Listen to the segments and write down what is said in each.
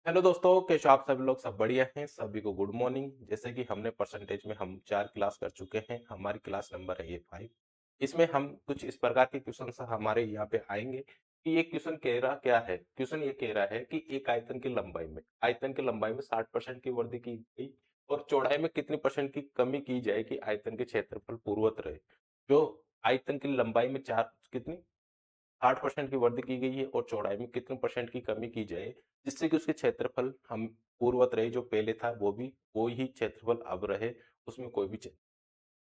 Hello दोस्तों, कैसे हो आप सभी लोग? सब बढ़िया हैं। सभी को गुड मॉर्निंग। जैसे कि हमने परसेंटेज में हम 4 क्लास कर चुके हैं। हमारी क्लास नंबर है ये 5। इसमें हम कुछ इस प्रकार के क्वेश्चन हमारे यहाँ पे आएंगे कि ये क्वेश्चन कह रहा क्या है। क्वेश्चन ये कह रहा है कि एक आयतन की लंबाई में 60% की वृद्धि की गई और चौड़ाई में कितनी परसेंट की कमी की जाए कि आयतन के क्षेत्रफल पूर्ववत रहे। जो आयतन की लंबाई में चार कितनी 60% की वृद्धि की गई है और चौड़ाई में कितने परसेंट की कमी की जाए जिससे कि उसके क्षेत्रफल हम पूर्ववत रहे। जो पहले था वो ही क्षेत्रफल अब रहे, उसमें कोई भी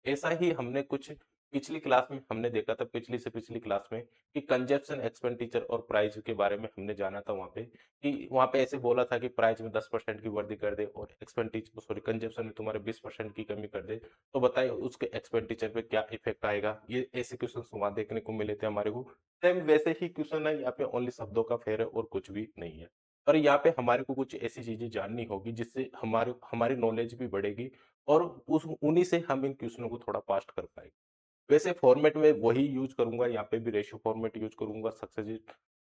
ऐसा ही हमने कुछ पिछली क्लास में हमने देखा था, पिछली से पिछली क्लास में कि कंजप्शन एक्सपेंडिचर और प्राइस के बारे में हमने जाना था वहां पे कि वहां पे ऐसे बोला था कि प्राइस में 10% की वृद्धि कर दे और एक्सपेंडिचर सॉरी कंजप्शन में तुम्हारे 20% की कमी कर दे। तो बताइए उसके एक्सपेंडिचर पे क्या इफेक्ट आएगा। ये ऐसे क्वेश्चन वहां देखने को मिले थे हमारे को। सेम वैसे ही क्वेश्चन है यहाँ पे, ओनली शब्दों का फेर है और कुछ भी नहीं है। पर यहाँ पे हमारे को कुछ ऐसी चीजें जाननी होगी जिससे हमारे हमारी नॉलेज भी बढ़ेगी और उस उन्हीं से हम इन क्वेश्चनों को थोड़ा फास्ट कर पाएंगे। वैसे फॉर्मेट में वही यूज करूंगा, यहाँ पे भी रेशियो फॉर्मेट यूज करूंगा, सक्सेसिव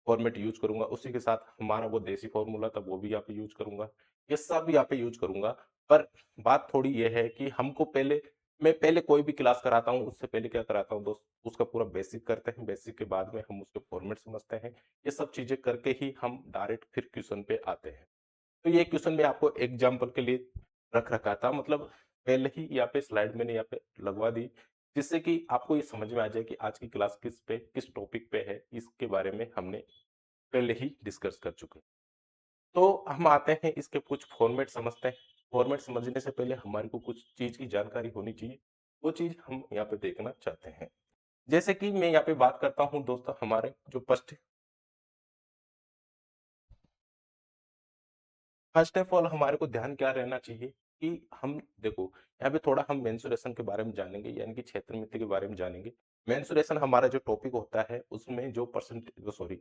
फॉर्मेट यूज करूंगा, उसी के साथ हमारा वो देसी फॉर्मूला था वो भी यहाँ पे यूज करूंगा। ये सब यहाँ पे यूज करूंगा। पर बात थोड़ी ये है कि हमको पहले मैं पहले कोई भी क्लास कराता हूँ उससे पहले क्या कराता हूँ दोस्त, उसका पूरा बेसिक करते हैं। बेसिक के बाद में हम उसके फॉर्मेट समझते हैं। ये सब चीजें करके ही हम डायरेक्ट फिर क्वेश्चन पे आते हैं। तो ये क्वेश्चन में आपको एग्जाम्पल के लिए रख रखा था, मतलब पहले ही यहाँ पे स्लाइड मैंने यहाँ पे लगवा दी जिससे कि आपको ये समझ में आ जाए कि आज की क्लास किस टॉपिक पे है। इसके बारे में हमने पहले ही डिस्कस कर चुके हैं। तो हम आते हैं इसके कुछ फॉर्मेट समझते हैं। फॉर्मेट समझने से पहले हमारे को कुछ चीज की जानकारी होनी चाहिए। वो चीज हम यहाँ पे देखना चाहते हैं। जैसे कि मैं यहाँ पे बात करता हूँ दोस्तों, हमारे जो फर्स्ट ऑफ ऑल हमारे को ध्यान क्या रहना चाहिए कि हम देखो यहाँ पे थोड़ा हम मेंसुरेशन के बारे में जानेंगे, यानी कि क्षेत्र मिति के बारे में जानेंगे। मेंसुरेशन हमारा जो टॉपिक होता है उसमें जो परसेंट सॉरी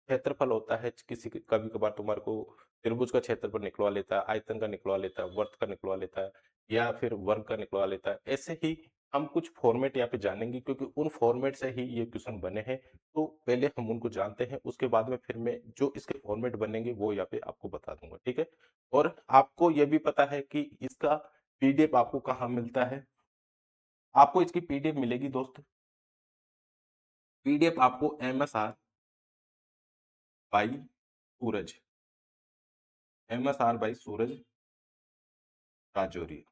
क्षेत्रफल होता है, किसी कभी कभार तुम्हारे को त्रिभुज का क्षेत्रफल निकलवा लेता है, आयतन का निकलवा लेता है, वर्त का निकलवा लेता है या फिर वर्ग का निकलवा लेता है। ऐसे ही हम कुछ फॉर्मेट यहाँ पे जानेंगे क्योंकि उन फॉर्मेट से ही ये क्वेश्चन बने हैं। तो पहले हम उनको जानते हैं, उसके बाद में फिर मैं जो इसके फॉर्मेट बनेंगे वो यहाँ पे आपको बता दूंगा, ठीक है। और आपको यह भी पता है कि इसका पीडीएफ आपको कहाँ मिलता है। आपको इसकी पीडीएफ मिलेगी दोस्त। पीडीएफ आपको MSR by Suraj, MSR by Suraj Rajouri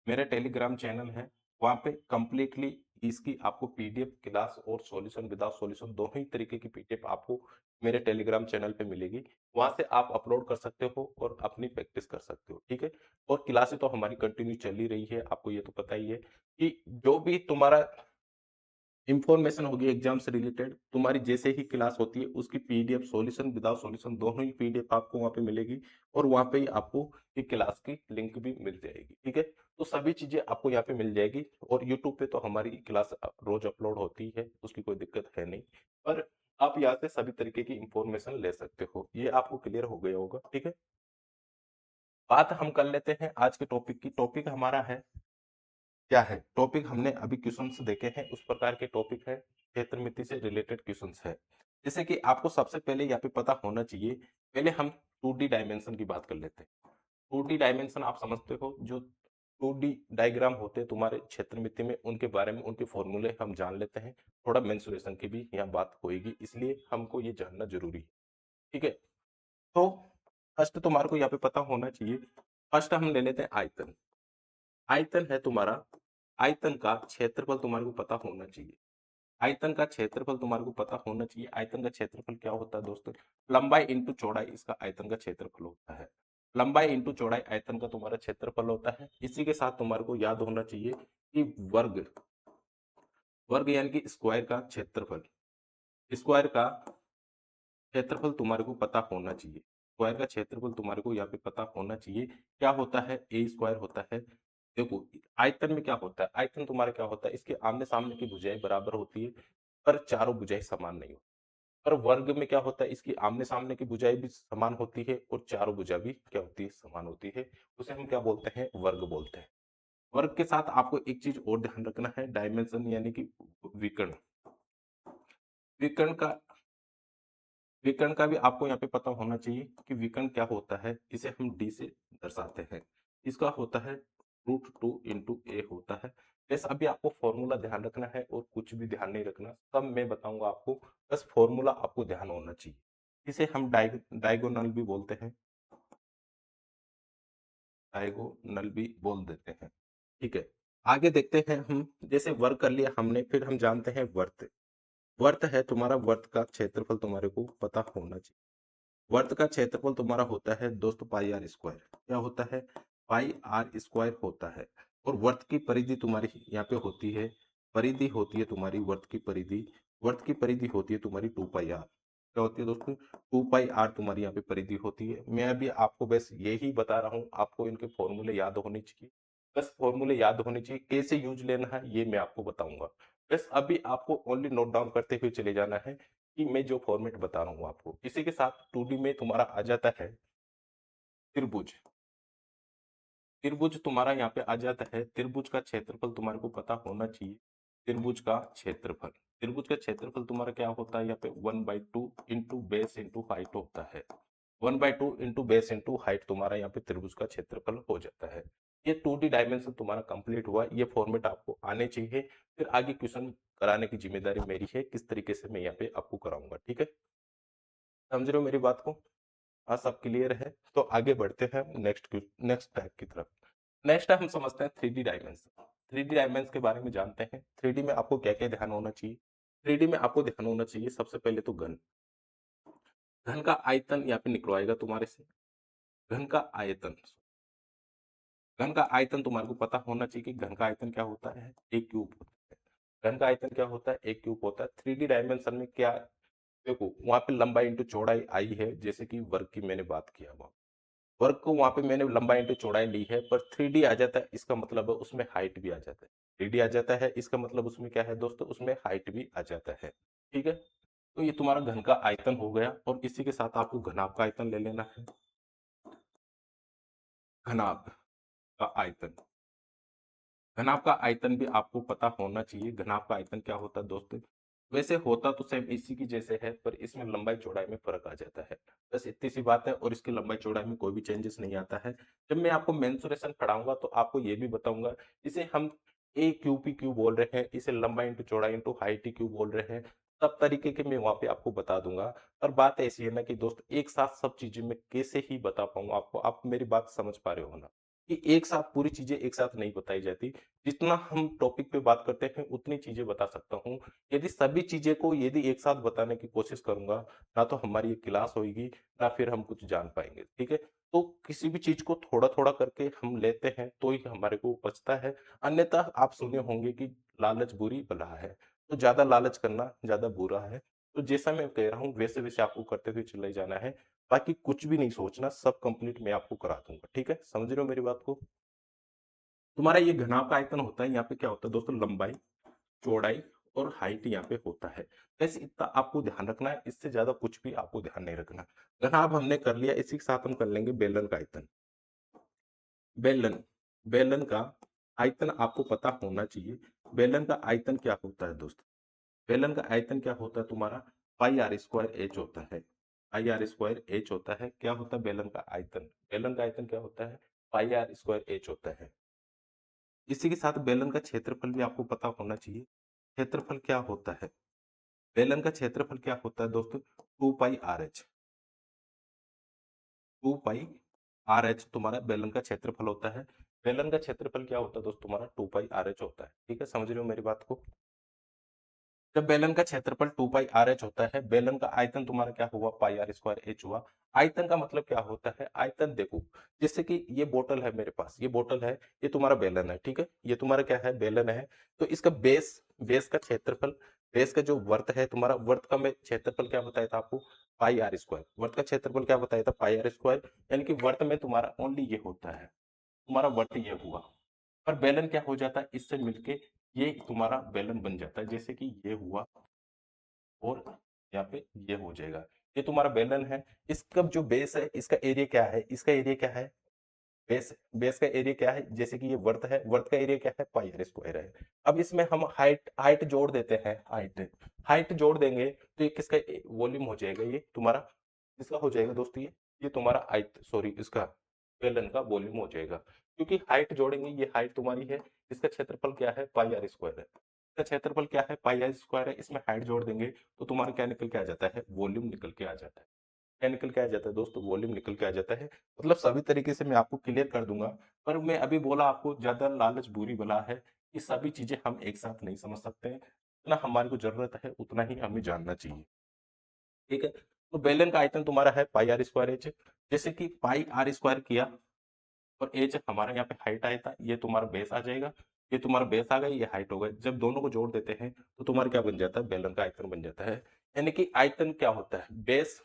मेरा टेलीग्राम चैनल है। वहाँ पे कंप्लीटली इसकी आपको पीडीएफ क्लास और सॉल्यूशन विदाउट सॉल्यूशन दोनों ही तरीके की पीडीएफ आपको मेरे टेलीग्राम चैनल पे मिलेगी। वहां से आप अपलोड कर सकते हो और अपनी प्रैक्टिस कर सकते हो, ठीक है। और क्लासेस तो हमारी कंटिन्यू चल ही रही है, आपको ये तो पता ही है कि जो भी तुम्हारा इंफॉर्मेशन होगी एग्जाम से रिलेटेड, तुम्हारी जैसे ही क्लास होती है उसकी पीडीएफ सॉल्यूशन विदाउट सॉल्यूशन दोनों ही पीडीएफ आपको वहां पे मिलेगी। और वहां पे ही आपको ये क्लास की लिंक भी मिल जाएगी, ठीक है। तो सभी चीजें आपको यहाँ पे मिल जाएगी और यूट्यूब पे तो हमारी क्लास रोज अपलोड होती है, उसकी कोई दिक्कत है नहीं। पर आप यहाँ से सभी तरीके की इंफॉर्मेशन ले सकते हो। ये आपको क्लियर हो गया होगा, ठीक है। बात हम कर लेते हैं आज के टॉपिक की। टॉपिक हमारा है क्या है, टॉपिक हमने अभी क्वेश्चंस देखे हैं उस प्रकार के टॉपिक है, क्षेत्र मिति से रिलेटेड क्वेश्चंस है। जैसे कि आपको सबसे पहले यहाँ पे पता होना चाहिए, पहले हम 2D डायमेंशन की बात कर लेते हैं। 2D डायमेंशन आप समझते हो, जो 2D डायग्राम होते हैं तुम्हारे क्षेत्र मिति में, उनके बारे में उनके फॉर्मूले हम जान लेते हैं। थोड़ा मेंसुरेशन की भी यहाँ बात होगी, इसलिए हमको ये जानना जरूरी है, ठीक है। तो फर्स्ट तुम्हारे को यहाँ पे पता होना चाहिए। फर्स्ट हम ले लेते हैं आयतन। आयतन है तुम्हारा, आयतन का क्षेत्रफल तुम्हारे को पता होना चाहिए। आयतन का क्षेत्रफल तुम्हारे को पता होना चाहिए। आयतन का क्षेत्रफल क्या होता है दोस्तों? लंबाई इंटू चौड़ाई इसका आयतन का क्षेत्रफल होता है। लंबाई इंटू चौड़ाई आयतन का तुम्हारा क्षेत्रफल होता है। इसी के साथ तुम्हारे को याद होना चाहिए कि वर्ग, वर्ग यानी कि स्क्वायर का क्षेत्रफल, स्क्वायर का क्षेत्रफल तुम्हारे को पता होना चाहिए। स्क्वायर का क्षेत्रफल तुम्हारे को यहाँ पे पता होना चाहिए। क्या होता है? ए स्क्वायर होता है। देखो आयतन में क्या होता है, आयतन तुम्हारा क्या होता है, इसके आमने सामने की भुजाएं बराबर होती है पर चारों भुजाएं समान नहीं होती। पर वर्ग में क्या होता है, इसकी आमने सामने की भुजाएं भी समान होती है और चारों भुजा भी क्या होती है, समान होती है। उसे हम क्या बोलते हैं, वर्ग बोलते हैं। वर्ग के साथ आपको एक चीज और ध्यान रखना है, डायमेंशन यानी कि विकर्ण। विकर्ण का विकर्ण का भी आपको यहाँ पे पता होना चाहिए कि विकर्ण क्या होता है, इसे हम डी से दर्शाते हैं। इसका होता है √2 इंटू ए होता है। बस अभी आपको फॉर्मूला ध्यान रखना है और कुछ भी ध्यान नहीं रखना, सब मैं बताऊँगा आपको, बस फॉर्मूला आपको ध्यान होना चाहिए। इसे हम डायगोनल भी बोलते हैं, डायगोनल भी बोल देते हैं, ठीक है। आगे देखते हैं हम, जैसे वर्ग कर लिया हमने, फिर हम जानते हैं वर्त। वर्त है तुम्हारा, वर्त का क्षेत्रफल तुम्हारे को पता होना चाहिए। वर्त का क्षेत्रफल तुम्हारा होता है दोस्त पाई आर स्क्वायर। क्या होता है? पाई आर स्क्वायर होता है। और वर्त की परिधि तुम्हारी यहाँ पे होती है, परिधि होती है तुम्हारी वर्त की परिधि, वर्त की परिधि होती है तुम्हारी 2 पाई आर। क्या होती है दोस्तों? 2 पाई आर तुम्हारी यहाँ पे परिधि होती है। मैं अभी आपको बस यही बता रहा हूँ, आपको इनके फॉर्मूले याद होने चाहिए। बस फॉर्मूले याद होने चाहिए, कैसे यूज लेना है ये मैं आपको बताऊंगा। बस अभी आपको ओनली नोट डाउन करते हुए चले जाना है कि मैं जो फॉर्मेट बता रहा हूँ आपको, इसी के साथ 2D में तुम्हारा आ जाता है त्रिभुज। त्रिभुज तुम्हारा यहाँ पे आ जाता है, त्रिभुज का क्षेत्रफल तुम्हारे को पता होना चाहिए। त्रिभुज का क्षेत्रफल, त्रिभुज का क्षेत्रफल तुम्हारा क्या होता है यहाँ पे? 1/2 इंटू बेस इंटू हाइट होता है। 1/2 इंटू बेस इंटू हाइट तुम्हारा यहाँ पे त्रिभुज का क्षेत्रफल हो जाता है। ये 2D डायमेंशन तुम्हारा कंप्लीट हुआ, ये फॉर्मेट आपको आने चाहिए। फिर आगे क्वेश्चन कराने की जिम्मेदारी मेरी है, किस तरीके से मैं यहाँ पे आपको कराऊंगा, ठीक है। समझ रहे हो मेरी बात को? हाँ, सब क्लियर है। तो आगे बढ़ते हैं नेक्स्ट टाइप की तरफ। नेक्स्ट हम समझते हैं 3D डायमेंशन। 3D डायमेंशन के बारे में जानते हैं। 3D में आपको क्या क्या ध्यान होना चाहिए? 3D में आपको ध्यान होना चाहिए सबसे पहले तो घन। घन का आयतन यहाँ पे निकलवाएगा तुम्हारे से। घन का आयतन, घन का आयतन तुम्हारे को पता होना चाहिए कि घन का आयतन क्या होता है? एक क्यूब होता है। घन का आयतन क्या होता है? एक क्यूब होता है। 3D डायमेंशन में क्या? देखो वहां पे लंबाई इंटू चौड़ाई आई है, जैसे कि वर्ग की मैंने बात किया हुआ, वर्ग को वहां पे मैंने लंबाई इंटू चौड़ाई ली है, पर 3D आ जाता है, इसका मतलब है उसमें हाइट भी आ जाता है। 3D आ जाता है, इसका मतलब उसमें क्या है दोस्तों? उसमें हाइट भी आ जाता है, ठीक है। तो ये तुम्हारा घन का आयतन हो गया, और इसी के साथ आपको घनाभ का आयतन ले लेना है। घनाभ का आयतन, घनाभ का आयतन भी आपको पता होना चाहिए। घनाभ का आयतन क्या होता है दोस्तों? वैसे होता तो सेम इसी की जैसे है, पर इसमें लंबाई चौड़ाई में फर्क आ जाता है। बस इतनी सी बात है, और इसकी लंबाई चौड़ाई में कोई भी चेंजेस नहीं आता है। जब मैं आपको मेंसुरेशन पढ़ाऊंगा तो आपको ये भी बताऊंगा, इसे हम ए क्यू पी क्यू बोल रहे हैं, इसे लंबाई इंटू चौड़ाई इंटू हाइट क्यू बोल रहे हैं। सब तरीके के मैं वहां पे आपको बता दूंगा। पर बात ऐसी है ना कि दोस्त, एक साथ सब चीजें मैं कैसे ही बता पाऊंगा आपको? आप मेरी बात समझ पा रहे हो ना कि एक साथ पूरी चीजें एक साथ नहीं बताई जाती। जितना हम टॉपिक पे बात करते हैं उतनी चीजें बता सकता हूँ। यदि सभी चीजें को यदि एक साथ बताने की कोशिश करूंगा, ना तो हमारी ये क्लास होगी, ना फिर हम कुछ जान पाएंगे, ठीक है। तो किसी भी चीज को थोड़ा थोड़ा करके हम लेते हैं तो ही हमारे को बचता है। अन्यथा आप सुने होंगे कि लालच बुरी बला है, तो ज्यादा लालच करना ज्यादा बुरा है। तो जैसा मैं कह रहा हूँ वैसे वैसे आपको करते हुए चले जाना है। बाकी कुछ भी नहीं सोचना, सब कंप्लीट मैं आपको करा दूंगा, ठीक है। समझ रहे हो मेरी बात को? तुम्हारा ये घनाभ का आयतन होता है, यहाँ पे क्या होता है दोस्तों? लंबाई, चौड़ाई और हाइट यहाँ पे होता है। बस इतना आपको ध्यान रखना है, इससे ज्यादा कुछ भी आपको ध्यान नहीं रखना। घनाभ हमने कर लिया, इसी के साथ हम कर लेंगे बेलन का आयतन। बेलन, बेलन का आयतन आपको पता होना चाहिए। बेलन का आयतन क्या होता है दोस्त? बेलन का आयतन क्या होता है तुम्हारा? पाई आर स्क्वायर एच होता है। पाई आर स्क्वायर एच होता है। क्या होता है बेलन का आयतन? बेलन का आयतन क्या होता है? पाई आर स्क्वायर एच होता है। इसी के साथ बेलन का क्षेत्रफल भी आपको पता होना चाहिए। क्षेत्रफल क्या होता है? बेलन का क्षेत्रफल क्या होता है दोस्तों? 2 पाई आर एच। 2 पाई आर एच तुम्हारा बेलन का क्षेत्रफल होता है। बेलन का क्षेत्रफल क्या होता है दोस्त तुम्हारा? 2 पाई आर एच होता है, ठीक है। समझ रहे हो मेरी बात को? जब बेलन का क्षेत्रफल 2 पाई आर एच होता है, बेलन का आयतन तुम्हारा क्या हुआ? पाई आर स्क्वायर एच हुआ। आयतन का मतलब क्या होता है? आयतन देखो, जैसे कि ये बोतल है मेरे पास, ये बोतल है, ये तुम्हारा बेलन है, ठीक है। ये तुम्हारा क्या है? बेलन है। तो इसका बेस, बेस का क्षेत्रफल, बेस का जो वर्त है तुम्हारा, वर्त का मैं क्षेत्रफल क्या बताया था आपको? पाई आर स्क्वायर। वर्त का क्षेत्रफल क्या बताया था? पाई आर स्क्वायर। यानी कि वर्त में तुम्हारा ओनली ये होता है, तुम्हारा वर्त ये हुआ। पर बेलन क्या हो जाता है? इससे मिलके ये तुम्हारा बेलन बन जाता है, जैसे कि ये हुआ और यहाँ पे ये हो जाएगा। ये तुम्हारा बेलन है। इसका जो बेस है, इसका एरिया क्या है? इसका एरिया क्या है? बेस बेस का एरिया क्या है, जैसे कि ये वर्त है, वर्त का एरिया क्या है, पाई आर स्क्वायर है। अब इसमें हम हाइट हाइट जोड़ देते हैं, हाइट हाइट जोड़ देंगे तो ये किसका वॉल्यूम हो जाएगा, ये तुम्हारा किसका हो जाएगा दोस्तों, ये तुम्हारा हाइट सॉरी इसका बेलन का वॉल्यूम हो जाएगा, क्योंकि हाइट जोड़ेंगे, ये हाइट तुम्हारी है, इसका क्षेत्रफल क्या है, पाई आर स्क्वायर है, इसका क्षेत्रफल क्या है, पाई आर स्क्वायर है, इसमें हाइट जोड़ देंगे तो तुम्हारा क्या निकल के आ जाता है, वॉल्यूम निकल के आ जाता है। क्या निकल के आ जाता है दोस्तों, वॉल्यूम निकल के आ जाता है। मतलब सभी तरीके से मैं आपको क्लियर कर दूंगा, पर मैं अभी बोला आपको ज्यादा लालच बुरी बला है, कि सभी चीजें हम एक साथ नहीं समझ सकते हैं, जितना हमारी को जरूरत है उतना ही हमें जानना चाहिए। ठीक है, तो बेलन का आयतन तुम्हारा है पाई आर स्क्वायर एच, जैसे कि पाई आर स्क्वायर किया और एच हमारा यहाँ पे हाइट आया था, ये तुम्हारा बेस आ जाएगा, ये तुम्हारा बेस आ गया, ये हाइट हो गई, जब दोनों को जोड़ देते हैं तो तुम्हारा क्या बन जाता है, बेलन का आयतन बन जाता है। यानी कि आयतन क्या होता है, base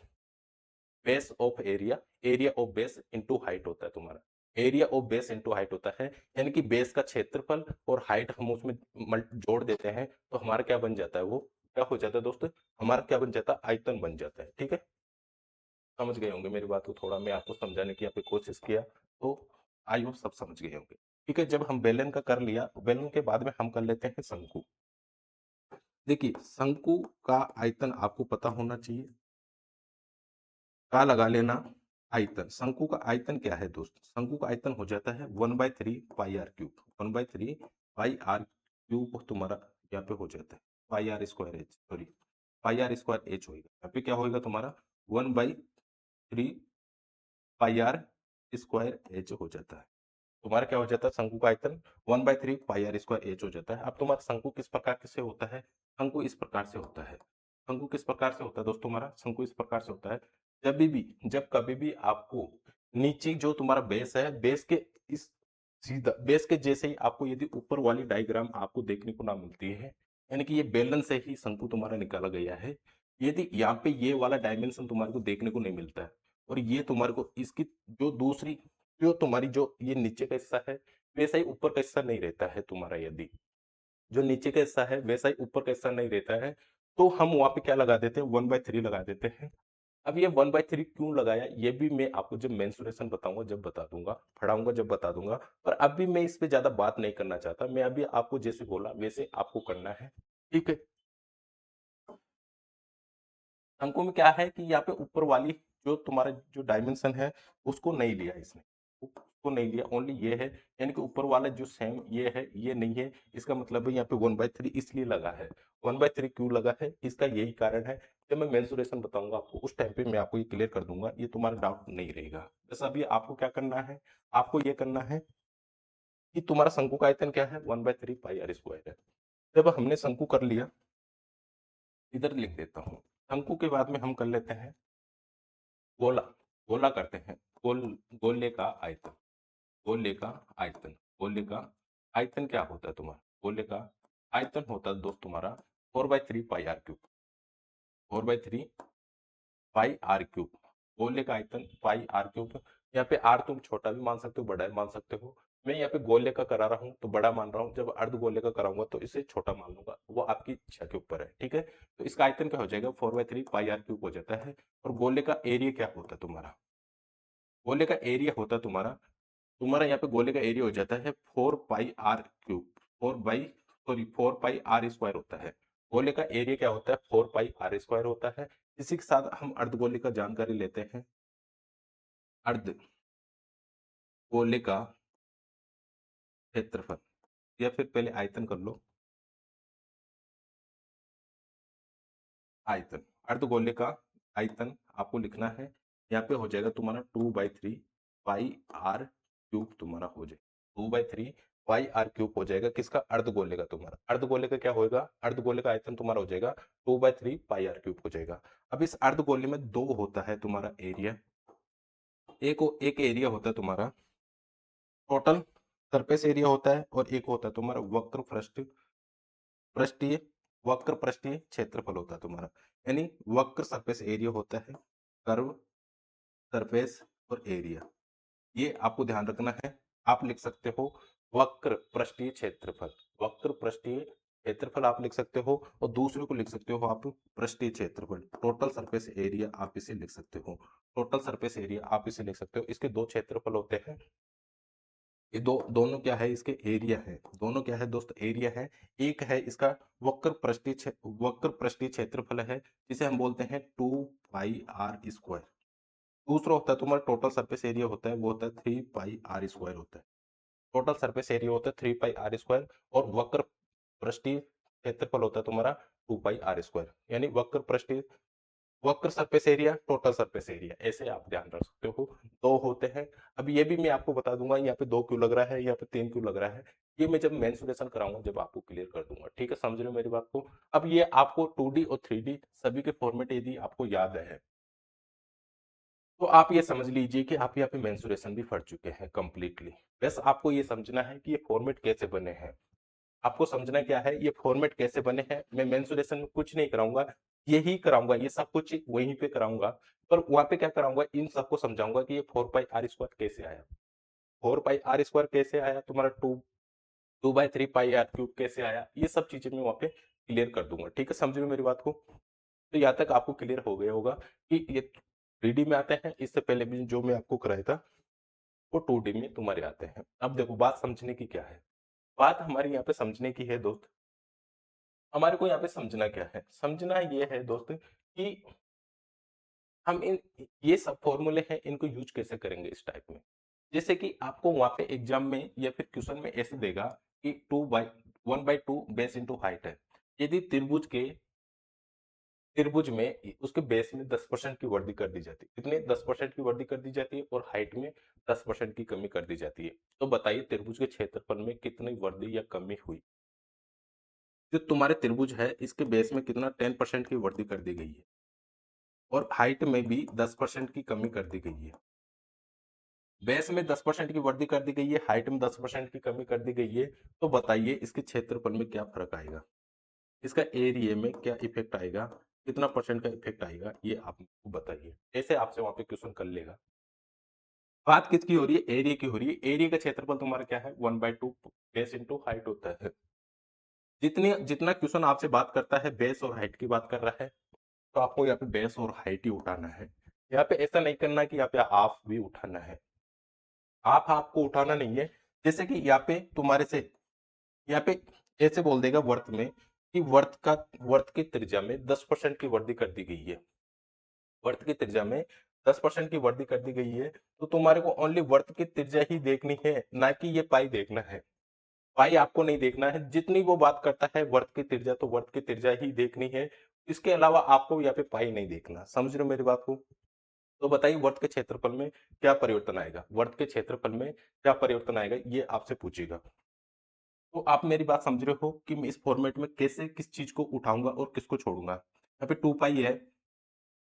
base of area, area of base into height होता है तुम्हारा, area of base into height होता है। यानी कि बेस का क्षेत्रफल और हाइट हम उसमें जोड़ देते हैं तो हमारा क्या बन जाता है, वो क्या हो जाता है दोस्तों, हमारा क्या बन जाता है, आयतन बन जाता है। ठीक है, समझ गए होंगे मेरी बात को, थोड़ा मैं आपको समझाने की यहाँ पे कोशिश किया, तो आई होप सब समझ गए होंगे। ठीक है, जब हम बेलन का कर लिया, बेलन के बाद में हम कर लेते हैं शंकु। देखिए शंकु का आयतन आपको पता होना चाहिए, का लगा लेना, आयतन, शंकु का आयतन क्या है दोस्त, शंकु का आयतन हो जाता है 1/3 pi r cube, 1/3 pi r cube तुम्हारा यहाँ पे हो जाता है, pi r square h sorry, pi r square h होगा, यहाँ पे क्या होगा तुम्हारा 1/3 पाई आर स्क्वायर एच हो जाता है। तुम्हारा क्या हो जाता है, शंकु का आयतन 1/3 पाई आर स्क्वायर एच हो जाता है। अब तुम्हारा शंकु किस प्रकार से होता है, शंकु इस प्रकार से होता है, शंकु किस प्रकार से होता है दोस्तों, हमारा शंकु इस प्रकार से होता है, जब कभी भी आपको नीचे जो तुम्हारा बेस है, बेस के इस सीधा बेस के जैसे ही आपको यदि ऊपर वाली डायग्राम आपको देखने को ना मिलती है, यानी कि ये बेलन से ही शंकु तुम्हारा निकाला गया है, यदि यहाँ पे ये वाला डायमेंशन तुम्हारे को देखने को नहीं मिलता है, और ये तुम्हारे को इसकी जो दूसरी जो तुम्हारी जो ये नीचे का हिस्सा है वैसा ही ऊपर का हिस्सा नहीं रहता है तुम्हारा, यदि जो नीचे का हिस्सा है वैसा ही ऊपर का हिस्सा नहीं रहता है, तो हम वहां पे क्या लगा देते हैं, 1/3 लगा देते हैं। अब ये 1/3 क्यों लगाया, ये भी मैं आपको जब मेंसुरेशन बताऊंगा, जब बता दूंगा, पढ़ाऊंगा जब बता दूंगा, पर अभी मैं इस पे ज्यादा बात नहीं करना चाहता, मैं अभी आपको जैसे बोला वैसे आपको करना है। ठीक है, अंकों में क्या है कि यहाँ पे ऊपर वाली जो तुम्हारा जो डायमेंशन है उसको नहीं लिया इसने, उसको नहीं लिया, ओनली ये है, यानी कि ऊपर वाला जो सेम ये है ये नहीं है, इसका मतलब है यहाँ पे 1/3 इसलिए लगा है, 1/3 क्यों लगा है, इसका यही कारण है। जब मैं मेंसुरेशन बताऊंगा आपको उस टाइम पे मैं आपको ये क्लियर कर दूंगा, ये तुम्हारा डाउट नहीं रहेगा। बस अभी आपको क्या करना है, आपको ये करना है कि तुम्हारा शंकु का आयतन क्या है, 1/3 पाई आर स्क्वायर है। जब हमने शंकु कर लिया, इधर लिख देता हूँ, शंकु के बाद में हम कर लेते हैं गोला, गोला करते हैं, गोल, गोले का आयतन, गोले का आयतन, गोले का आयतन क्या होता है तुम्हारा, गोले का आयतन होता है दोस्त तुम्हारा 4/3 pi r cube, 4/3 pi r cube, गोले का आयतन पाई आर क्यूब। यहाँ पे आर तुम छोटा भी मान सकते हो, बड़ा भी मान सकते हो, मैं यहाँ पे गोले का करा रहा हूँ तो बड़ा मान रहा हूँ, जब अर्ध गोले का कराऊंगा तो इसे छोटा मान लूंगा, वो आपकी इच्छा के ऊपर है। ठीक है, तो इसका आयतन क्या हो जाएगा, 4/3 पाई आर क्यूब हो जाता है। और गोले का एरिया क्या होता है तुम्हारा, गोले का एरिया होता है तुम्हारा, तुम्हारा यहाँ पे गोले का एरिया हो जाता है 4 pi r cube, 4 pi r square होता है। गोले का एरिया क्या होता है, 4 पाई आर स्क्वायर होता है। इसी के साथ हम अर्धगोले का जानकारी लेते हैं, अर्ध गोले का क्षेत्रफल, या फिर पहले आयतन कर लो, आयतन, अर्धगोले का आयतन आपको लिखना है, यहाँ पे हो जाएगा तुम्हारा 2/3 पाई आर क्यूब तुम्हारा हो जाएगा, 2/3 पाई आर क्यूब हो जाएगा, किसका, अर्धगोले का, तुम्हारा अर्धगोले का क्या होएगा, अर्धगोले का आयतन तुम्हारा हो जाएगा 2/3 पाई आर क्यूब हो जाएगा। अब इस अर्धगोले में दो होता है तुम्हारा एरिया, एक एरिया होता है तुम्हारा टोटल सरफेस एरिया होता है, और एक होता है तुम्हारा वक्र पृष्ठ, पृष्ठीय, वक्र पृष्ठीय क्षेत्रफल होता है तुम्हारा, यानी वक्र सरफेस एरिया होता है, कर्व सरफेस और एरिया, ये आपको ध्यान रखना है। आप लिख सकते हो वक्र पृष्ठीय क्षेत्रफल, वक्र पृष्ठीय क्षेत्रफल आप लिख सकते हो, और दूसरे को लिख सकते हो आप पृष्ठीय क्षेत्रफल, टोटल सरफेस एरिया आप इसे लिख सकते हो, टोटल सरफेस एरिया आप इसे लिख सकते हो। इसके दो क्षेत्रफल होते हैं, ये दोनों क्या है, इसके एरिया है, दोनों क्या है दोस्त, एरिया है। एक है इसका वक्र पृष्ठीय क्षेत्रफल है, जिसे हम बोलते हैं 2 पाई r स्क्वायर। दूसरा होता है तुम्हारा टोटल सरफेस एरिया होता है, वो होता है 3 पाई r स्क्वायर होता है। टोटल सरफेस एरिया होता है 3 पाई r स्क्वायर, और वक्र पृष्ठीय क्षेत्रफल होता है तुम्हारा 2 पाई r स्क्वायर। यानी वक्र surface area, total surface area, ऐसे आप ध्यान रख सकते हो, दो होते हैं। अब ये भी मैं आपको बता दूंगा यहाँ पे दो क्यों लग रहा है, यहाँ पे तीन क्यों लग रहा है। ये मैं जब मेंसुरेशन कराऊंगा जब आपको क्लियर कर दूंगा, ठीक है, समझ रहे हो मेरी बात को। अब ये आपको 2D और 3D सभी के फॉर्मेट यदि आपको याद है, तो आप ये समझ लीजिए कि आप यहाँ पे मेंसुरेशन भी पढ़ चुके हैं कंप्लीटली। बस आपको ये समझना है कि ये फॉर्मेट कैसे बने हैं। आपको समझना क्या है, ये फॉर्मेट कैसे बने हैं। मैं मेंसुरेशन में कुछ नहीं कराऊंगा, यही कराऊंगा, ये सब कुछ वहीं पे कराऊंगा। पर वहां पे क्या कराऊंगा, इन सबको समझाऊंगा कि ये 4 पाई r स्क्वायर कैसे आया, 4 पाई r स्क्वायर कैसे आया, तुम्हारा two by 3 pi r cube कैसे आया, ये सब चीजें मैं वहां पे क्लियर कर दूंगा, ठीक है, समझ रहे हो मेरी बात को। तो यहाँ तक आपको क्लियर हो गया होगा कि ये 3D में आते हैं। इससे पहले भी जो मैं आपको कराया था वो 2D में तुम्हारे आते हैं। अब देखो बात समझने की क्या है, बात हमारी यहाँ पे समझने की है दोस्त। हमारे को यहाँ पे समझना क्या है, समझना ये है दोस्त कि हम इन ये सब फॉर्मूले हैं, इनको यूज कैसे करेंगे इस टाइप में। जैसे कि आपको वहां पे एग्जाम में या फिर क्वेश्चन में ऐसे देगा कि 1/2 बेस इंटू हाइट है। यदि त्रिभुज में उसके बेस में 10% की वृद्धि कर दी जाती है, कितने 10% की वृद्धि कर दी जाती है, और हाइट में 10% की कमी कर दी जाती है। तो बताइए त्रिभुज के क्षेत्रफल में कितनी वृद्धि या कमी हुई। जो तुम्हारे त्रिभुज है इसके बेस में कितना 10% की वृद्धि कर दी गई है, और हाइट में भी 10% की कमी कर दी गई है। बेस में 10% की वृद्धि कर दी गई है, हाइट में 10% की कमी कर दी गई है। तो बताइए इसके क्षेत्रफल में क्या फर्क आएगा, इसका एरिया में क्या इफेक्ट आएगा, कितना परसेंट का इफेक्ट आएगा, ये आप मुझको बताइए। ऐसे आपसे वहां पे क्वेश्चन कर लेगा। बात किसकी हो रही है, एरिया की हो रही है। एरिया का क्षेत्रफल तुम्हारा क्या है, 1/2 बेस इंटू हाइट होता है। जितनी जितना क्वेश्चन आपसे बात करता है बेस और हाइट की बात कर रहा है, तो आपको यहाँ पे बेस और हाइट ही उठाना है। यहाँ पे ऐसा नहीं करना कि यहाँ पे हाफ भी उठाना है, हाफ आपको उठाना नहीं है। जैसे कि यहाँ पे तुम्हारे से यहाँ पे ऐसे बोल देगा वर्त में कि वर्त की त्रिज्या में 10% की वृद्धि कर दी गई है, वर्त की त्रिज्या में 10% की वृद्धि कर दी गई है। तो तुम्हारे को ओनली वर्त की त्रिज्या ही देखनी है, ना कि ये पाई देखना है। पाई आपको नहीं देखना है, जितनी वो बात करता है वर्त की त्रिज्या, तो वर्त की त्रिज्या ही देखनी है। इसके अलावा आपको यहाँ पे पाई नहीं देखना, समझ रहे हो मेरी बात को। तो बताइए वर्त के क्षेत्रफल में क्या परिवर्तन आएगा, वर्त के क्षेत्रफल में क्या परिवर्तन आएगा, ये आपसे पूछेगा। तो आप मेरी बात समझ रहे हो कि मैं इस फॉर्मेट में कैसे किस चीज को उठाऊंगा और किसको छोड़ूंगा। यहाँ पे 2 पाई है,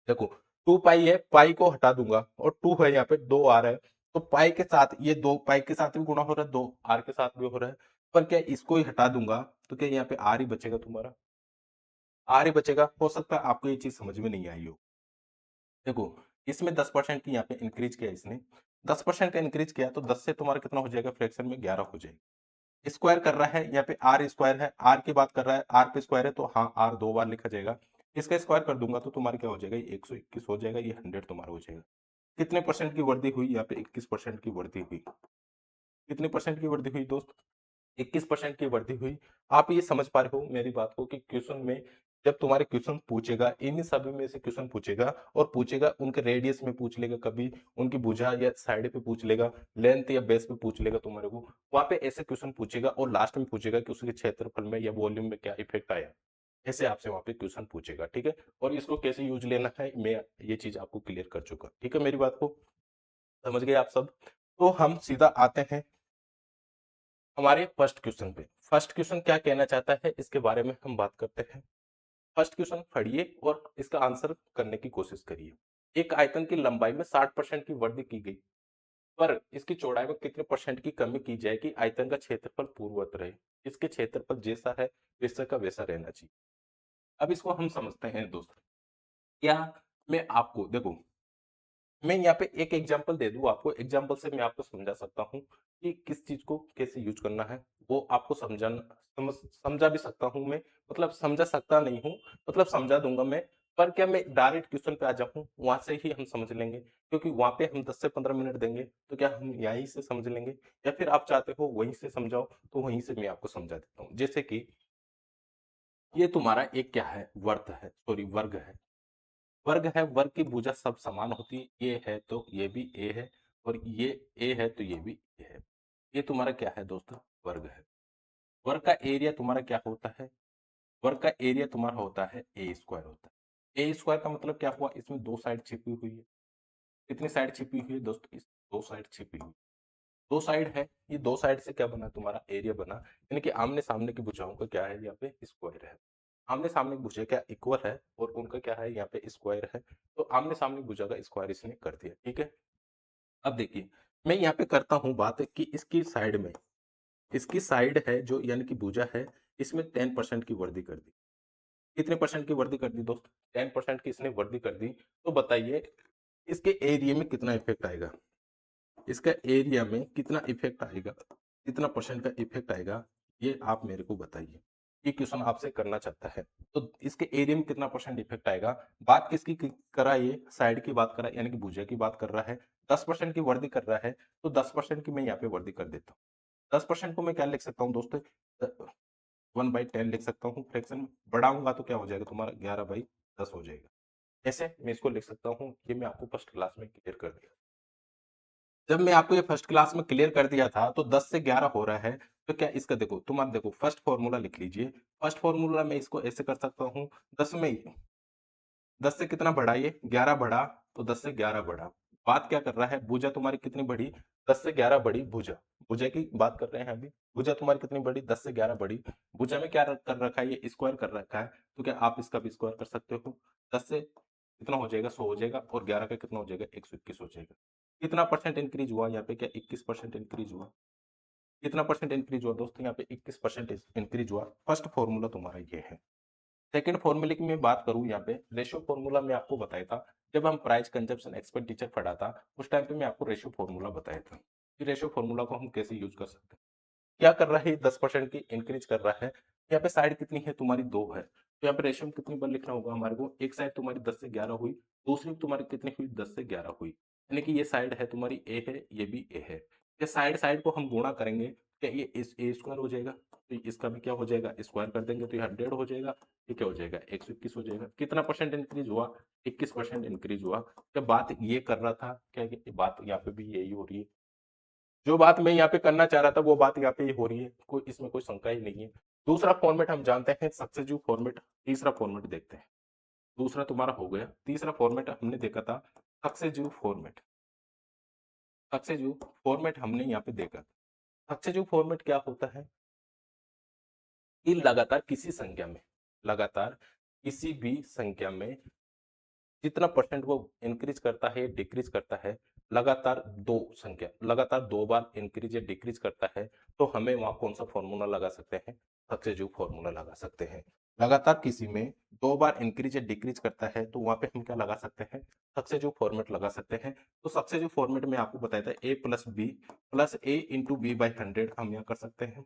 देखो 2 पाई है, पाई को हटा दूंगा, और 2 है यहाँ पे 2 r है। तो पाई के साथ ये 2 पाई के साथ भी गुणा हो रहा है, 2 r के साथ भी हो रहा है। पर क्या इसको ही हटा दूंगा तो क्या यहाँ पे r ही बचेगा, तुम्हारा r ही बचेगा। हो सकता है आपको ये चीज समझ में नहीं आई हो। देखो इसमें 10% की यहाँ पे इंक्रीज किया इसने, 10% का इंक्रीज किया, तो 10 से तुम्हारा कितना हो जाएगा, फ्रैक्शन में 11 हो जाएगा। स्क्वायर कर रहा है, यहाँ पे आर स्क्वायर है, आर की बात कर रहा है, आर पे स्क्वायर है, तो हाँ आर दो बार लिखा जाएगा। इसका स्क्वायर कर दूंगा तो तुम्हारा क्या हो जाएगा, 121 हो जाएगा, ये 100 तुम्हारा हो जाएगा। कितने परसेंट की वृद्धि हुई, यहाँ पे 21% की वृद्धि हुई। कितने परसेंट की वृद्धि हुई दोस्त, 21% की वृद्धि हुई। आप ये समझ पा रहे हो मेरी बात को कि क्वेश्चन में जब तुम्हारे क्वेश्चन पूछेगा, इन सभी में से क्वेश्चन पूछेगा, और पूछेगा उनके रेडियस में पूछ लेगा, कभी उनकी भुजा या साइड पे पूछ लेगा, लेंथ या बेस पे पूछ लेगा तुम्हारे को। वहां पे ऐसे क्वेश्चन पूछेगा, और लास्ट में पूछेगा कि उसके क्षेत्रफल में या वॉल्यूम में क्या इफेक्ट आया। ऐसे आपसे वहां पे क्वेश्चन पूछेगा, ठीक है। और इसको कैसे यूज लेना है मैं ये चीज आपको क्लियर कर चुका, ठीक है, मेरी बात को समझ गए आप सब। तो हम सीधा आते हैं हमारे फर्स्ट क्वेश्चन पे। फर्स्ट क्वेश्चन क्या कहना चाहता है इसके बारे में हम बात करते हैं। फर्स्ट क्वेश्चन पढ़िए और इसका आंसर करने की कोशिश करिए। एक आयतन की लंबाई में 60% की वृद्धि की गई, पर इसकी चौड़ाई में कितने परसेंट की कमी की जाए कि आयतन का क्षेत्रफल पूर्ववत रहे। इसके क्षेत्रफल जैसा है वैसा का वैसा रहना चाहिए। अब इसको हम समझते हैं दोस्तों। क्या मैं आपको देखो, मैं यहाँ पे एक एग्जांपल दे दूं आपको, एग्जांपल से मैं आपको समझा सकता हूँ कि किस चीज को कैसे यूज करना है। वो आपको समझा भी सकता हूँ मैं, मतलब समझा सकता नहीं हूँ, मतलब समझा दूंगा मैं। पर क्या मैं डायरेक्ट क्वेश्चन पे आ जाऊँ, वहाँ से ही हम समझ लेंगे? क्योंकि वहाँ पे हम 10 से 15 मिनट देंगे, तो क्या हम यहीं से समझ लेंगे? या फिर आप चाहते हो वहीं से समझाओ, तो वहीं से मैं आपको समझा देता हूँ। जैसे कि ये तुम्हारा एक क्या है? वर्त है, सॉरी वर्ग है। वर्ग है, वर्ग की भुजा सब समान होती है। ये है तो ये भी ए है और ये ए है तो ये भी ए है। ये तुम्हारा क्या है दोस्तों? वर्ग है। वर्ग का एरिया तुम्हारा क्या होता है? वर्ग का एरिया तुम्हारा होता है ए स्क्वायर होता है। ए स्क्वायर का मतलब क्या हुआ? इसमें 2 साइड छिपी हुई है। कितनी साइड छिपी हुई है दोस्तों? इस 2 साइड छिपी हुई। 2 साइड है, ये 2 साइड से क्या बना? तुम्हारा एरिया बना। यानी कि आमने-सामने की भुजाओं का क्या है? यहाँ पे स्क्वायर है। आमने-सामने की भुजा क्या इक्वल है और उनका क्या है? यहाँ पे स्क्वायर है। तो आमने-सामने की भुजा का स्क्वायर इसने कर दिया, ठीक है? अब देखिए, मैं यहाँ पे करता हूँ बात कि इसकी साइड में, इसकी साइड है जो यानी कि भुजा है, इसमें 10% की वृद्धि कर दी। कितने परसेंट की वृद्धि कर दी दोस्त? 10% की इसने वृद्धि कर दी। तो बताइए इसके एरिया में कितना इफेक्ट आएगा? इसका एरिया में कितना इफेक्ट आएगा? कितना परसेंट का इफेक्ट आएगा? ये आप मेरे को बताइए। ये क्वेश्चन आपसे करना चाहता है। तो इसके एरिया में कितना परसेंट इफेक्ट आएगा? बात किसकी कर रहा है ये? साइड की बात कर रहा है, यानी कि भुजा की बात कर रहा है। 10% की वृद्धि कर रहा है, तो 10% की मैं यहाँ पे वृद्धि कर देता हूँ। 10% को मैं क्या लिख सकता हूँ दोस्तों? 1/10 लिख सकता हूँ। फ्रैक्शन बढ़ाऊंगा तो क्या हो जाएगा तुम्हारा? 11/10 हो जाएगा। ऐसे मैं इसको लिख सकता हूँ। ये मैं आपको फर्स्ट क्लास में क्लियर कर दिया। जब मैं आपको ये फर्स्ट क्लास में क्लियर कर दिया था, तो 10 से 11 हो रहा है, तो क्या इसका देखो, तुम आप देखो फर्स्ट फार्मूला लिख लीजिए। फर्स्ट फार्मूला मैं इसको ऐसे कर सकता हूँ, 10 में 10 से कितना बढ़ा ये? 11 बढ़ा, तो 10 से 11 बढ़ा। बात क्या कर रहा है? भुजा तुम्हारी कितनी बढ़ी? 10 से 11 बढ़ी भुजा। भुजा की बात कर रहे हैं अभी। भुजा तुम्हारी कितनी बढ़ी? 10 से 11 बढ़ी। भुजा में क्या कर रखा है? ये स्क्वायर कर रखा है, तो क्या आप इसका भी स्क्वायर कर सकते हो? 10 से कितना हो जाएगा? 100 हो जाएगा और 11 का कितना हो जाएगा? 121 हो जाएगा। कितना परसेंट इंक्रीज हुआ यहाँ पे? क्या 21% इंक्रीज हुआ? कितना परसेंट इंक्रीज हुआ दोस्तों? यहाँ पे 21% इंक्रीज हुआ। फर्स्ट फॉर्मूला तुम्हारा ये है। सेकंड फॉर्मूले की मैं बात करूं, यहाँ पे रेशियो फॉर्मूला मैं आपको बताया था। जब हम प्राइस कंजप्शन एक्सपेंडिचर पढ़ा था, उस टाइम पे मैं आपको रेशियो फॉर्मूला बताया था कि रेशियो फॉर्मूला को हम कैसे यूज कर सकते हैं। क्या कर रहा है? 10% की इंक्रीज कर रहा है। यहाँ पे साइड कितनी है तुम्हारी? 2 है, तो यहाँ पे रेशियो में कितनी बार लिखना होगा हमारे को? एक साइड तुम्हारी 10 से 11 हुई, दूसरी तुम्हारी कितनी हुई? 10 से 11 हुई। यानी कि ये साइड है तुम्हारी ए है, ये भी ए है। ये साइड साइड को हम गुणा करेंगे, क्या ये इस ए स्क्वायर हो जाएगा? तो इसका भी क्या हो जाएगा? स्क्वायर कर देंगे तो ये 100 हो जाएगा। ये क्या हो जाएगा? 121 हो जाएगा। कितना परसेंट इंक्रीज हुआ? 21% इंक्रीज हुआ। क्या बात ये कर रहा था? क्या ये बात यहाँ पे भी यही हो रही है? जो बात मैं यहाँ पे करना चाह रहा था, वो बात यहाँ पे हो रही है। कोई इसमें कोई शंका ही नहीं है। दूसरा फॉर्मेट हम जानते हैं, सक्सेसिव फॉर्मेट। तीसरा फॉर्मेट देखते हैं। दूसरा तुम्हारा हो गया। तीसरा फॉर्मेट हमने देखा था सक्सेसिव फॉर्मेट। सक्सेसिव फॉर्मेट हमने यहाँ पे देखा। सक्सेसिव फॉर्मेट क्या होता है? कि लगातार किसी संख्या में, लगातार किसी भी संख्या में जितना परसेंट वो इंक्रीज करता है, डिक्रीज करता है, लगातार दो संख्या, लगातार 2 बार इंक्रीज या डिक्रीज करता है, तो हमें वहां कौन सा फॉर्मूला लगा सकते हैं? सक्सेसिव फॉर्मूला लगा सकते हैं। लगातार किसी में 2 बार इंक्रीज या डिक्रीज करता है, तो वहां पे हम क्या लगा सकते हैं? सक्सेसिव फॉर्मेट लगा सकते हैं। तो सक्सेसिव फॉर्मेट में आपको बताया था a plus b plus a into b by 100 हम यहाँ कर सकते हैं।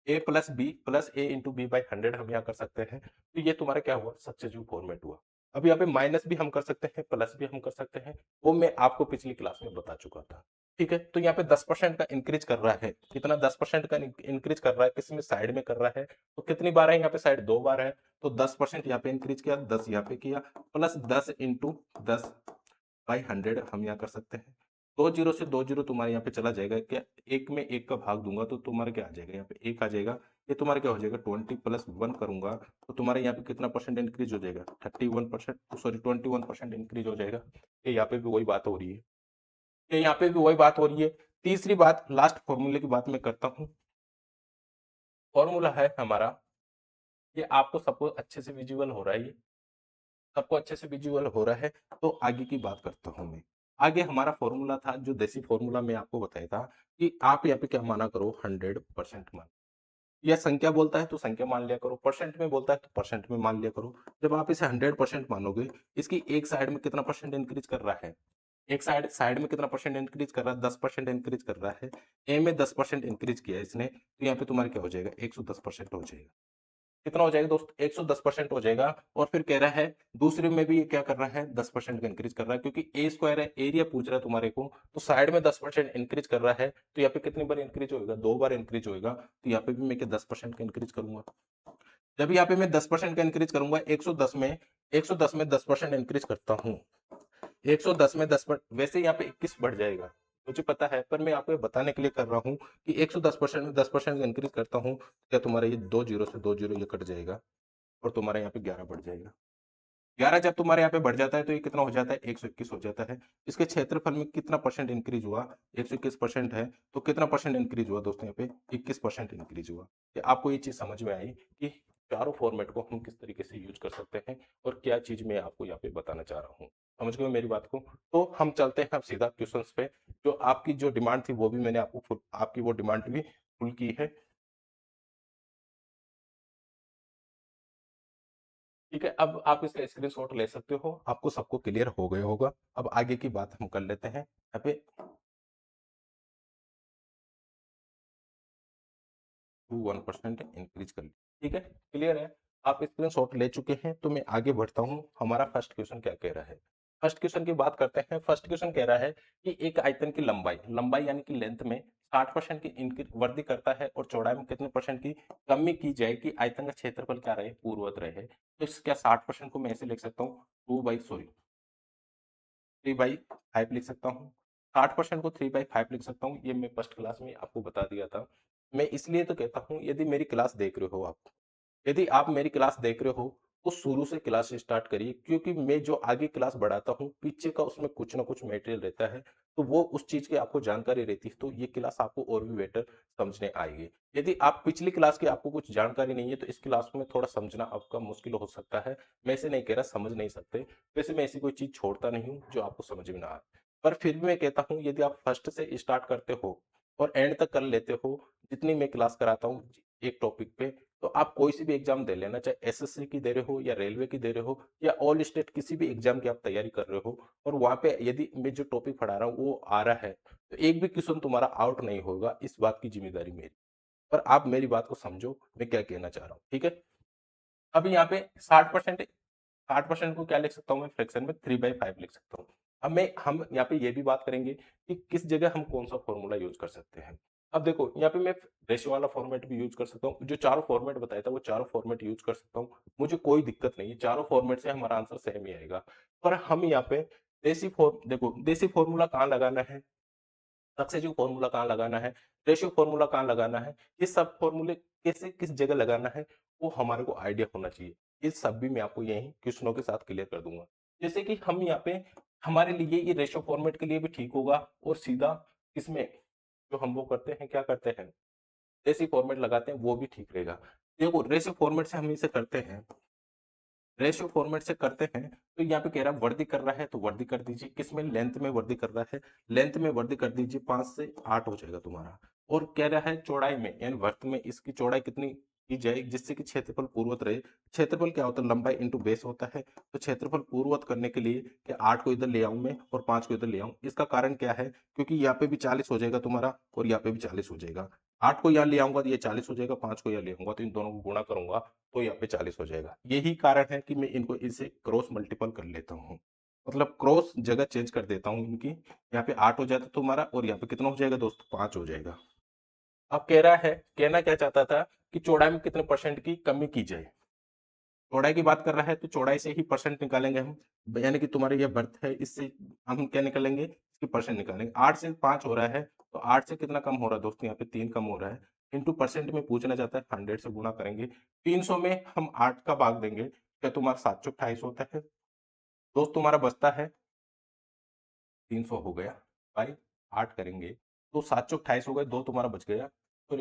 A plus b plus a into b by 100 हम यहाँ कर सकते हैं। तो ये तुम्हारा क्या हुआ? सक्सेसिव फॉर्मेट हुआ। अब यहाँ पे माइनस भी हम कर सकते हैं, प्लस भी हम कर सकते हैं। वो मैं आपको पिछली क्लास में बता चुका था। ठीक है, तो यहाँ पे 10% का इंक्रीज कर रहा है। कितना? 10% का इंक्रीज कर रहा है, किसमें? साइड में कर रहा है। तो कितनी बार है यहाँ पे? साइड 2 बार है। तो 10% यहाँ पे इंक्रीज किया, 10 यहाँ पे किया, प्लस 10 इंटू 10/100 हम यहाँ कर सकते हैं। 2 जीरो से 2 जीरो तुम्हारे यहाँ पे चला जाएगा। क्या एक में एक का भाग दूंगा तो तुम्हारा क्या आ जाएगा? यहाँ पे एक आ जाएगा। ये तुम्हारा क्या हो जाएगा? 20 प्लस 1 करूंगा तो तुम्हारे यहाँ पे कितना परसेंट इंक्रीज हो जाएगा? 31%, सॉरी 21% इंक्रीज हो जाएगा। ये यहाँ पे भी वही बात हो रही है। ये यहाँ पे भी वही बात हो रही है। तीसरी बात, लास्ट फॉर्मूले की बात मैं करता हूँ। फॉर्मूला है हमारा, ये आपको सबको अच्छे से विजुअल हो रहा है? ये सबको अच्छे से विजुअल हो रहा है? तो आगे की बात करता हूं मैं। आगे हमारा फॉर्मूला था, जो देसी फॉर्मूला मैं आपको बताया था कि आप यहाँ पे क्या माना करो? 100% मान। यह संख्या बोलता है तो संख्या मान लिया करो, परसेंट में बोलता है तो परसेंट में मान लिया करो। जब आप इसे 100% मानोगे, इसकी एक साइड में कितना परसेंट इंक्रीज कर रहा है? एक साइड साइड में कितना परसेंट इंक्रीज कर रहा है? 10% इंक्रीज कर रहा है। ए में 10% इंक्रीज किया है इसने, तो यहाँ पे तुम्हारा क्या हो जाएगा? 110% हो जाएगा। कितना हो जाएगा दोस्त, 110% हो जाएगा। और फिर कह रहा है दूसरे में भी ये क्या कर रहा है, 10% का इंक्रीज कर रहा है, क्योंकि ए स्क्वायर है, एरिया पूछ रहा है तुम्हारे को, तो साइड में 10% इंक्रीज कर रहा है, तो यहाँ पे कितनी बार इंक्रीज होगा, 2 बार इंक्रीज होगा। तो यहाँ पे भी मैं क्या 10% का इंक्रीज करूंगा। जब यहाँ पे मैं 10% का इंक्रीज करूंगा, 110 में 10% इंक्रीज करता हूँ, 110 में 10 वैसे यहाँ पे 21 बढ़ जाएगा, मुझे पता है, पर मैं आपको बताने के लिए कर रहा हूँ कि 110% में 10% इंक्रीज करता हूँ, क्या तुम्हारा ये 2 जीरो से 2 जीरो ये कट जाएगा, और तुम्हारा यहाँ पे 11 बढ़ जाएगा। 11 जब तुम्हारे यहाँ पे बढ़ जाता है तो ये कितना हो जाता है, 121 हो जाता है। इसके क्षेत्रफल में कितना परसेंट इंक्रीज हुआ, 121% है, तो कितना परसेंट इंक्रीज हुआ दोस्तों, यहाँ पे 21% इंक्रीज हुआ। कि आपको ये चीज समझ में आई कि चारों फॉर्मेट को हम किस तरीके से यूज कर सकते हैं, और क्या चीज मैं आपको यहाँ पे बताना चाह रहा हूँ। समझ गए मेरी बात को। तो हम चलते हैं अब सीधा क्वेश्चन पे। जो आपकी जो डिमांड थी वो भी मैंने आपको आपकी वो डिमांड भी फुल की है। ठीक है, अब आप इसका स्क्रीनशॉट ले सकते हो, आपको सबको क्लियर हो गया होगा। अब आगे की बात हम कर लेते हैं यहाँ पे। 1% इंक्रीज कर लिया, ठीक है, क्लियर है। आप स्क्रीनशॉट ले चुके हैं, तो मैं आगे बढ़ता हूँ। हमारा फर्स्ट क्वेश्चन क्या कह रहा है, फर्स्ट क्वेश्चन की बात करते हैं। फर्स्ट क्वेश्चन कह रहा है कि एक आयतन की लंबाई लंबाई यानी कि लेंथ में 60% की वृद्धि करता है, और चौड़ाई में कितने परसेंट की कमी की जाए कि आयतन का क्षेत्रफल क्या रहे, पूर्ववत रहे। तो इस क्या 60% को मैं ऐसे लिख सकता हूँ, 3/5 लिख सकता हूँ। 60% को 3/5 लिख सकता हूँ, ये मैं फर्स्ट क्लास में आपको बता दिया था। मैं इसलिए तो कहता हूँ, यदि मेरी क्लास देख रहे हो आप, यदि आप मेरी क्लास देख रहे हो, तो शुरू से क्लास स्टार्ट करिए, क्योंकि मैं जो आगे क्लास बढ़ाता हूँ पीछे का उसमें कुछ ना कुछ मटेरियल रहता है, तो वो उस चीज की आपको जानकारी रहती है, तो ये क्लास आपको और भी बेटर समझने आएगी। यदि आप पिछली क्लास की आपको कुछ जानकारी नहीं है, तो इस क्लास में थोड़ा समझना आपका मुश्किल हो सकता है। मैं ऐसे नहीं कह रहा समझ नहीं सकते, वैसे मैं ऐसी कोई चीज छोड़ता नहीं हूँ जो आपको समझ में ना आए, पर फिर भी मैं कहता हूँ यदि आप फर्स्ट से स्टार्ट करते हो और एंड तक कर लेते हो, जितनी मैं क्लास कराता हूँ एक टॉपिक पे, तो आप कोई सी भी एग्जाम दे लेना, चाहे एसएससी की दे रहे हो या रेलवे की दे रहे हो या ऑल स्टेट किसी भी एग्जाम की आप तैयारी कर रहे हो, और वहां पे यदि मैं जो टॉपिक पढ़ा रहा हूँ वो आ रहा है, तो एक भी क्वेश्चन तुम्हारा आउट नहीं होगा, इस बात की जिम्मेदारी मेरी। पर आप मेरी बात को समझो, मैं क्या कहना चाह रहा हूँ, ठीक है। अभी यहाँ पे 60% को क्या लिख सकता हूँ मैं, फ्रैक्शन में 3/5 लिख सकता हूँ। अब मैं हम यहाँ पे ये भी बात करेंगे कि किस जगह हम कौन सा फॉर्मूला यूज कर सकते हैं। अब देखो यहाँ पे मैं रेशियो वाला फॉर्मेट भी यूज कर सकता हूँ, जो चारों फॉर्मेट बताया था वो चारों फॉर्मेट यूज कर सकता हूँ, मुझे कोई दिक्कत नहीं है, चारों फॉर्मेट से हमारा आंसर सेम ही आएगा। पर हम यहाँ पे देखो देसी फॉर्मूला कहाँ लगाना है, सक्सेसिव फॉर्मूला कहाँ लगाना है, रेशियो फॉर्मूला कहाँ लगाना है, ये सब फॉर्मूले कैसे किस जगह लगाना है, वो हमारे को आइडिया होना चाहिए। ये सब भी मैं आपको यही क्वेश्चनों के साथ क्लियर कर दूंगा। जैसे कि हम यहाँ पे हमारे लिए ये रेशियो फॉर्मेट के लिए भी ठीक होगा, और सीधा इसमें जो हम वो करते हैं, क्या करते हैं, देसी फॉर्मेट लगाते हैं, वो भी ठीक रहेगा। देखो रेशियो फॉर्मेट से हम इसे करते हैं, रेशियो फॉर्मेट से करते हैं, तो यहाँ पे कह रहा है वृद्धि कर रहा है, तो वृद्धि कर दीजिए, किसमें, लेंथ में वृद्धि कर रहा है, लेंथ में वृद्धि कर दीजिए, 5 से 8 हो जाएगा तुम्हारा। और कह रहा है चौड़ाई में, यानी वर्त में इसकी चौड़ाई कितनी की जाए जिससे कि क्षेत्रफल पूर्ववत रहे। क्षेत्रफल क्या होता है, लंबाई इंटू बेस होता है, तो क्षेत्रफल पूर्ववत करने के लिए कि 8 को इधर ले आऊं मैं और 5 को इधर ले आऊं, इसका कारण क्या है, क्योंकि यहाँ पे भी 40 हो जाएगा तुम्हारा, और यहाँ पे भी 40 हो जाएगा। 8 को यहाँ ले आऊंगा तो ये 40 हो जाएगा, 5 को यहाँ ले आऊंगा तो इन दोनों को गुणा करूंगा, तो यहाँ पे 40 हो जाएगा। यही कारण है कि मैं इनको इसे क्रॉस मल्टीपल कर लेता हूँ, मतलब क्रॉस जगह चेंज कर देता हूँ इनकी। यहाँ पे 8 हो जाता तुम्हारा, और यहाँ पे कितना हो जाएगा दोस्त, 5 हो जाएगा। अब कह रहा है, कहना क्या चाहता था कि चौड़ाई में कितने परसेंट की कमी की जाए, चौड़ाई की बात कर रहा है, तो चौड़ाई से ही परसेंट निकालेंगे हम, यानी कि तुम्हारे ये बर्थ है, इससे हम क्या निकालेंगे, इसकी परसेंट निकालेंगे। 8 से 5 हो रहा है, तो 8 से कितना कम हो रहा है दोस्त, यहाँ पे 3 कम हो रहा है, इंटू परसेंट में पूछना चाहता है, 100 से गुणा करेंगे। 300 में हम 8 का भाग देंगे, क्या तुम्हारा 728 होता है दोस्त, तुम्हारा बचता है 300 हो गया, भाई 8 करेंगे तो 728 हो गए, 2 तुम्हारा बच गया। तो